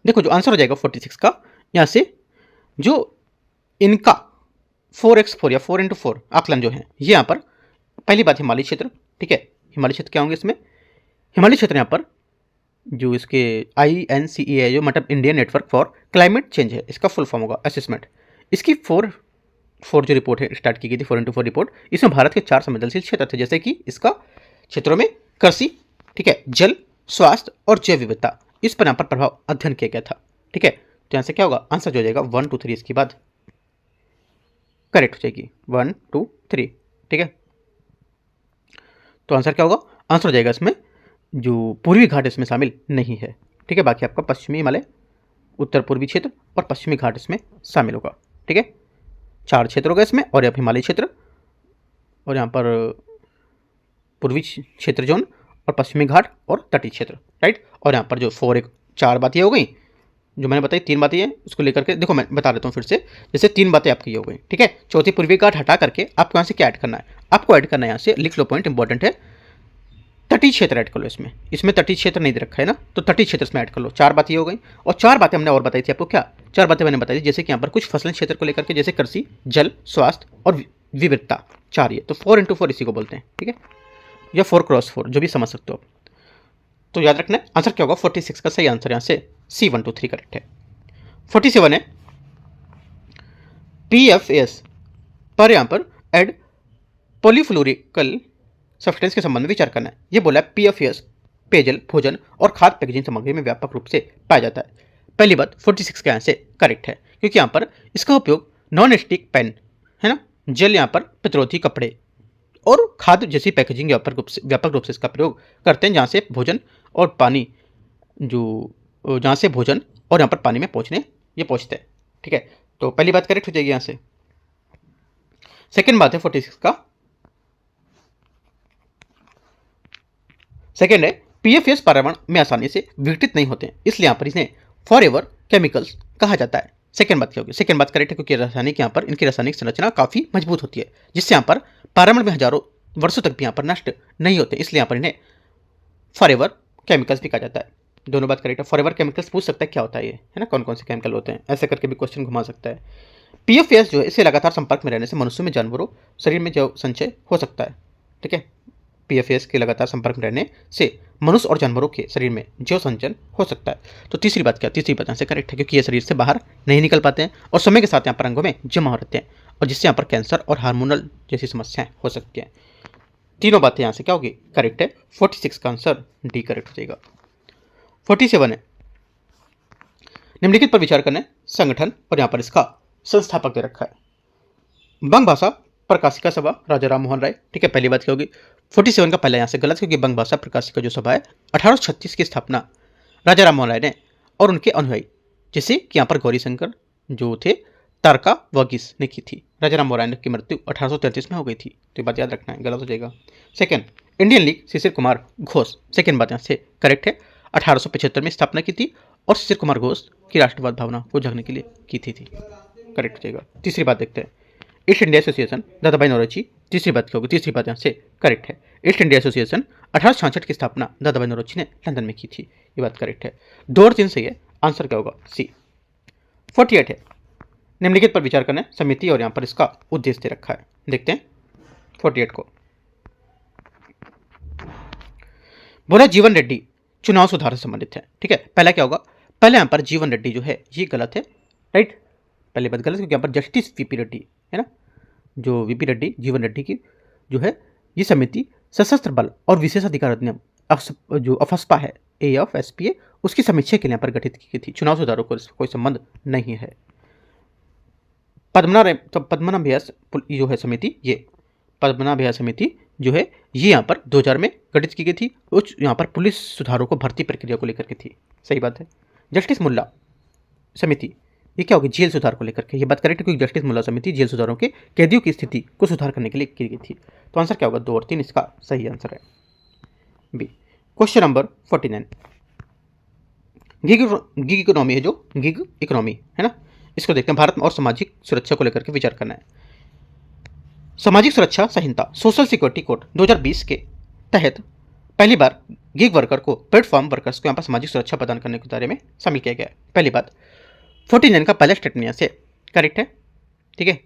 देखो जो आंसर हो जाएगा 46 का यहाँ से जो इनका 4x4 या 4x4 आकलन जो है ये यहाँ पर पहली बात हिमालय क्षेत्र, ठीक है, हिमालय क्षेत्र क्या होंगे इसमें, हिमालय क्षेत्र यहाँ पर जो इसके INCE है जो मतलब Indian network for climate change है, इसका फुल फॉर्म होगा असेसमेंट। इसकी 4 जो रिपोर्ट है स्टार्ट की गई थी 4x4 रिपोर्ट, इसमें भारत के 4 संवेदनशील क्षेत्र थे, जैसे कि इसका क्षेत्रों में कृषि, ठीक है, जल, स्वास्थ्य और जैव विविधता, इस पर यहाँ पर प्रभाव अध्ययन किया गया था, ठीक है। तो यहाँ से क्या होगा, आंसर जो हो जाएगा 1 2 3 इसके बाद करेक्ट हो जाएगी 1 2 3, ठीक है। तो आंसर क्या होगा, आंसर हो जाएगा इसमें जो पूर्वी घाट इसमें शामिल नहीं है, ठीक है। बाकी आपका पश्चिमी हिमालय, उत्तर पूर्वी क्षेत्र और पश्चिमी घाट इसमें शामिल होगा, ठीक है। 4 क्षेत्र होगा इसमें और यहाँ हिमालय क्षेत्र और यहाँ पर पूर्वी क्षेत्र जोन और पश्चिमी घाट और तटीय क्षेत्र, राइट। और यहाँ पर जो 4 बातें हो गई जो मैंने बताई, 3 बातें हैं उसको लेकर के देखो मैं बता देता हूँ फिर से, जैसे 3 बातें आपकी हो गई, ठीक है। चौथी पूर्वी घाट हटा करके आपको यहाँ से क्या ऐड करना है, आपको ऐड करना है यहाँ से लिख लो, पॉइंट इंपॉर्टेंट है, तटीय क्षेत्र ऐड कर लो इसमें, इसमें तटीय क्षेत्र नहीं दे रखा है ना, तो तटीय क्षेत्र इसमें ऐड कर लो। 4 बातें हो गई, और 4 बातें हमने और बताई थी आपको। क्या 4 बातें मैंने बताई थी? जैसे कि यहाँ पर कुछ फसलन क्षेत्र को लेकर के, जैसे कृषि, जल, स्वास्थ्य और विविधता, 4 ये तो 4 into 4 इसी को बोलते हैं, ठीक है, या 4x4 जो भी समझ सकते हो। तो याद रखना आंसर क्या होगा 46 का सही आंसर यहाँ से C1 2 3 करेक्ट है। 47 है PFAS पर यहाँ पर एड पॉलीफ्लोरिकल सब्सटेंस के संबंध में विचार करना है। ये बोला है PFAS पेयजल, भोजन और खाद्य पैकेजिंग सामग्री में व्यापक रूप से पाया जाता है। पहली बात 46 का यहाँ से करेक्ट है, क्योंकि यहाँ पर इसका उपयोग नॉन स्टिक पेन है ना, जल यहाँ पर प्रतिरोधी कपड़े और खाद्य जैसी पैकेजिंग व्यापक रूप से इसका प्रयोग करते हैं, जहाँ से भोजन और पानी जहाँ से भोजन और यहाँ पर पानी में पहुँचते हैं, ठीक है। तो पहली बात करेक्ट हो जाएगी यहाँ से। सेकेंड बात है 46 का, सेकेंड है PFAS पर्यावरण में आसानी से विघटित नहीं होते हैं, इसलिए यहाँ पर इन्हें फॉरएवर केमिकल्स कहा जाता है। सेकेंड बात क्या होगी? सेकेंड बात करेक्ट है, क्योंकि रासायनिक यहाँ पर इनकी रासायनिक संरचना काफी मजबूत होती है, जिससे यहाँ पर पर्यावरण में हजारों वर्षों तक भी यहाँ पर नष्ट नहीं होते, इसलिए यहाँ पर इन्हें फॉरएवर केमिकल्स भी कहा जाता है। दोनों बात करेक्ट है। फॉरएवर केमिकल्स पूछ सकता है क्या होता है ये, है ना, कौन कौन से केमिकल होते हैं, ऐसे करके भी क्वेश्चन घुमा सकता है। PFAS जो है इसे लगातार संपर्क में रहने से मनुष्य में, जानवरों शरीर में जो संचय हो सकता है, ठीक है। PFAS के लगातार संपर्क में रहने से मनुष्य और जानवरों के शरीर में जैव संचयन हो सकता है। तो तीसरी बात क्या? तीसरी बात यहाँ से करेक्ट है, क्योंकि ये शरीर से बाहर नहीं निकल पाते हैं और समय के साथ यहाँ पर अंगों में जमा हो रहते हैं, और जिससे यहाँ पर कैंसर और हार्मोनल जैसी समस्याएं हो सकती हैं। तीनों बातें यहाँ से क्या होगी? करेक्ट है। 46 का आंसर डी करेक्ट हो जाएगा। 47 है निम्नलिखित पर विचार करना है संगठन, और यहाँ पर इसका संस्थापक दे रखा है बंग भाषा प्रकाशिका सभा राजा राम मोहन राय, ठीक है। पहली बात क्या होगी? 47 का पहला यहाँ से गलत, क्योंकि बंग भाषा प्रकाशिका जो सभा है 1836 की स्थापना राजा राम मोहन राय ने और उनके अनुयायी, जैसे कि यहाँ पर गौरी शंकर जो थे तारका वर्गीस ने की थी। राजा राम मोहन राय की मृत्यु 1833 में हो गई थी, तो ये बात याद रखना है, गलत हो जाएगा। Second Indian league Shishir Kumar Ghosh, second बात यहाँ से करेक्ट है, 1875 में स्थापना की थी और शिशिर कुमार घोष की राष्ट्रवाद भावना को जगने के लिए की थी करेक्ट हो जाएगा। तीसरी बात देखते हैं ईस्ट इंडिया एसोसिएशन दादा भाई नौरोजी, तीसरी बात क्या होगी? तीसरी बात यहाँ से करेक्ट है, ईस्ट इंडिया एसोसिएशन 1866 की स्थापना दादा भाई नौरोजी ने लंदन में की थी, ये बात करेक्ट है। 2 और 3 सही है, आंसर क्या होगा? सी। 48 है निम्नलिखित पर विचार करना है समिति, और यहाँ पर इसका उद्देश्य दे रखा है, देखते हैं 48 को। बोला जीवन रेड्डी चुनाव सुधार से संबंधित है, ठीक है। पहला क्या होगा? पहले यहाँ पर जीवन रेड्डी जो है ये गलत है, राइट, पहली बात गलत, क्योंकि यहाँ पर जस्टिस वीपी रेड्डी है ना, जो वीपी रेड्डी जीवन रेड्डी की जो है ये समिति सशस्त्र बल और विशेष अधिकार अधिनियम जो अफस्पा है AFSPA उसकी समीक्षा के लिए यहाँ पर गठित की गई थी, चुनाव सुधारों को कोई संबंध नहीं है। पद्मनाभ भैया जो है समिति, ये पद्मनाभ भैया समिति जो है ये यहाँ पर 2000 में गठित की गई थी, उस यहाँ पर पुलिस सुधारों को भर्ती प्रक्रिया को लेकर के थी, सही बात है। जस्टिस मुल्ला समिति ये क्या होगी? जेल सुधार को लेकर के, ये बात करेक्ट है, क्योंकि जस्टिस मुल्ला समिति जेल सुधारों के कैदियों की स्थिति को सुधार करने के लिए की गई थी। तो आंसर क्या होगा? 2 और 3 इसका सही आंसर है B. Question number 49 gig economy है, जो गिग इकोनॉमी है ना, इसको देखते हैं। भारत में और सामाजिक सुरक्षा को लेकर के विचार करना है। सामाजिक सुरक्षा संहिता सोशल सिक्योरिटी कोड 2020 के तहत पहली बार गिग वर्कर को प्लेटफॉर्म वर्कर्स को यहाँ पर सामाजिक सुरक्षा प्रदान करने के दायरे में शामिल किया गया है। पहली बात 49 का पहला स्टेटमेंट यहाँ से करेक्ट है, ठीक है।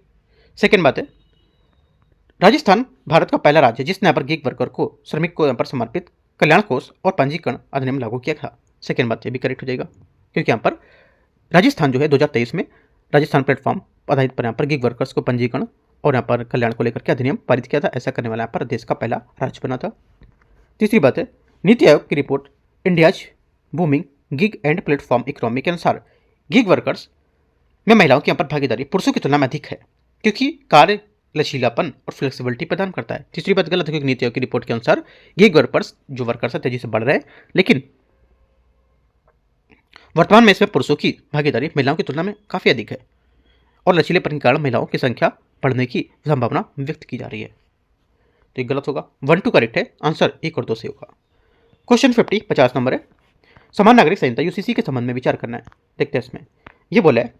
सेकेंड बात है राजस्थान भारत का पहला राज्य जिसने यहाँ पर गिग वर्कर को श्रमिक को यहाँ पर समर्पित कल्याण कोष और पंजीकरण अधिनियम लागू किया था। सेकेंड बात ये भी करेक्ट हो जाएगा, क्योंकि यहाँ पर राजस्थान जो है 2023 में राजस्थान प्लेटफॉर्म आधारित पर यहाँ पर गिग वर्कर्स को पंजीकरण और यहाँ पर कल्याण को लेकर के अधिनियम पारित किया था। ऐसा करने वाला यहाँ पर देश का पहला राज्य बना था। तीसरी बात है नीति आयोग की report India's booming gig and platform economy के अनुसार गिग वर्कर्स में महिलाओं की यहाँ पर भागीदारी पुरुषों की तुलना में अधिक है, क्योंकि कार्य लचीलापन और फ्लेक्सिबिलिटी प्रदान करता है। तीसरी बात गलत है, क्योंकि नीति आयोग की रिपोर्ट के अनुसार गिग वर्कर्स जो वर्कर्स है तेजी से बढ़ रहे हैं, लेकिन वर्तमान में इसमें पुरुषों की भागीदारी महिलाओं की तुलना में काफी अधिक है और लचीलेपन के कारण महिलाओं की संख्या बढ़ने की संभावना व्यक्त की जा रही है। तो ये गलत होगा। 1 2 करेक्ट है, आंसर 1 और 2 से होगा। क्वेश्चन 50 नंबर है समान नागरिक संहिता यूसीसी के संबंध में विचार करना है। देखते हैं इसमें ये बोला है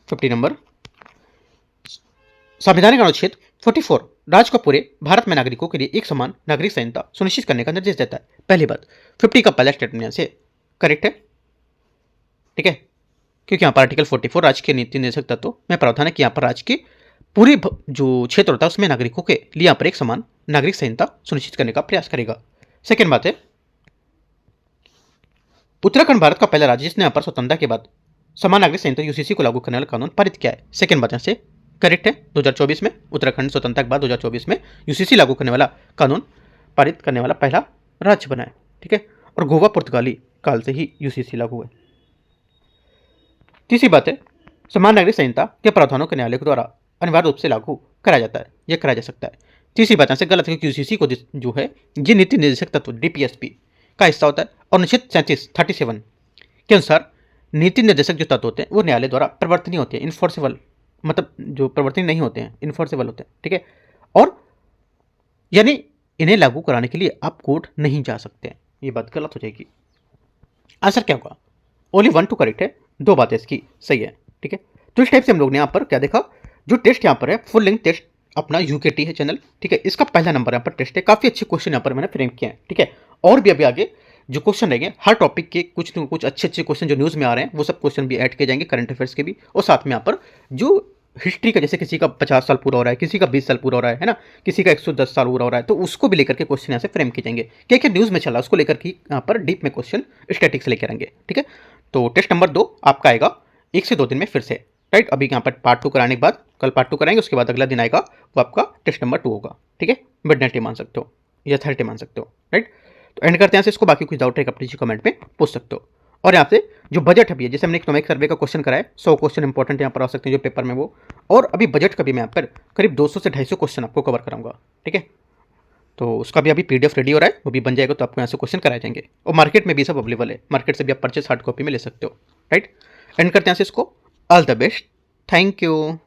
50 नंबर संवैधानिक अनुच्छेद 44 राज्य को पूरे भारत में नागरिकों के लिए एक समान नागरिक संहिता सुनिश्चित करने का निर्देश देता है। पहली बात 50 का पहला स्टेटमेंट यहाँ से करेक्ट है, ठीक है, क्योंकि यहाँ पर आर्टिकल 44 राज्य के नीति निर्देशक तत्व में प्रावधान है कि यहाँ पर राज्य के पूरे जो क्षेत्र होता है उसमें नागरिकों के लिए यहाँ पर एक समान नागरिक संहिता सुनिश्चित करने का प्रयास करेगा। सेकेंड बात है उत्तराखंड भारत का पहला राज्य जिसने यहाँ पर स्वतंत्रता के बाद समान नागरिक संहिता यूसीसी को लागू करने वाला कानून पारित किया है। सेकेंड बात यहाँ से करेक्ट है, 2024 में उत्तराखंड स्वतंत्रता के बाद 2024 में यूसीसी लागू करने वाला कानून पारित करने वाला पहला राज्य बना है, ठीक है, और गोवा पुर्तगाली काल से ही यूसीसी लागू है। तीसरी बात है समान नागरिक संहिता के प्रावधानों के न्यायालय के द्वारा अनिवार्य रूप से लागू कराया जाता है, यह कराया जा सकता है। तीसरी बात यहाँ से गलत है क्योंकि यूसीसी को जो है ये नीति निर्देशक तत्व डीपीएसपी का हिस्सा होता है और अनुच्छेद 37 के अनुसार नीति निर्देशक जो तत्व होते हैं वो न्यायालय द्वारा परिवर्तनीय होते हैं, इन्फोर्सेबल, मतलब जो परिवर्तनीय नहीं होते हैं, इन्फोर्सेबल होते हैं, ठीक है, और यानी इन्हें लागू कराने के लिए आप कोर्ट नहीं जा सकते हैं, ये बात गलत हो जाएगी। आंसर क्या होगा? ओनली 1 2 करेक्ट है, 2 बातें इसकी सही है, ठीक है। तो इस टाइप से हम लोग ने यहाँ पर क्या देखा, जो टेस्ट यहाँ पर है फुल लेंथ टेस्ट अपना यूकेटी है चैनल, ठीक है, इसका पहला नंबर यहाँ पर टेस्ट है, काफी अच्छे क्वेश्चन यहाँ पर मैंने फ्रेम किए हैं, ठीक है, और भी अभी आगे जो क्वेश्चन रहेंगे हर टॉपिक के कुछ न कुछ अच्छे अच्छे क्वेश्चन जो न्यूज़ में आ रहे हैं वो सब क्वेश्चन भी ऐड किए जाएंगे, करंट अफेयर्स के भी, और साथ में यहाँ पर जो हिस्ट्री का, जैसे किसी का 50 साल पूरा हो रहा है, किसी का 20 साल पूरा हो रहा है ना, किसी का 110 साल पूरा हो रहा है, तो उसको भी लेकर के क्वेश्चन यहाँ से फ्रेम किए जाएंगे, क्या क्या न्यूज़ में चला उसको लेकर के यहाँ पर डीप में क्वेश्चन स्टैटिक से लेकर आएंगे, ठीक है। तो टेस्ट नंबर 2 आपका आएगा 1 से 2 दिन में फिर से, राइट। अभी यहाँ पर पार्ट 2 कराने के बाद कल पार्ट 2 कराएंगे, उसके बाद अगला दिन आएगा वो आपका टेस्ट नंबर 2 होगा, ठीक है। मिडनाइट मान सकते हो या थर्सडे मान सकते हो, राइट। तो एंड करते हैं से इसको, बाकी कुछ डाउट है अपनी कमेंट में पूछ सकते हो। और यहाँ से जो बजट है, जैसे हमने इकोनॉमिक सर्वे का क्वेश्चन कराया 100 क्वेश्चन इंपॉर्टेंट यहाँ पर आ सकते हैं जो पेपर में वो, और अभी बजट का भी मैं यहाँ पर करीब 200 से 250 क्वेश्चन आपको कवर कराऊंगा, ठीक है। तो उसका भी अभी पीडीएफ रेडी हो रहा है, वो भी बन जाएगा, तो आपको यहाँ से क्वेश्चन कराए जाएंगे, और मार्केट में भी सब अवेलेबल है, मार्केट से भी आप परचेस हार्ड कॉपी में ले सकते हो, राइट। एंड करते हैं से इसको, all the best, thank you.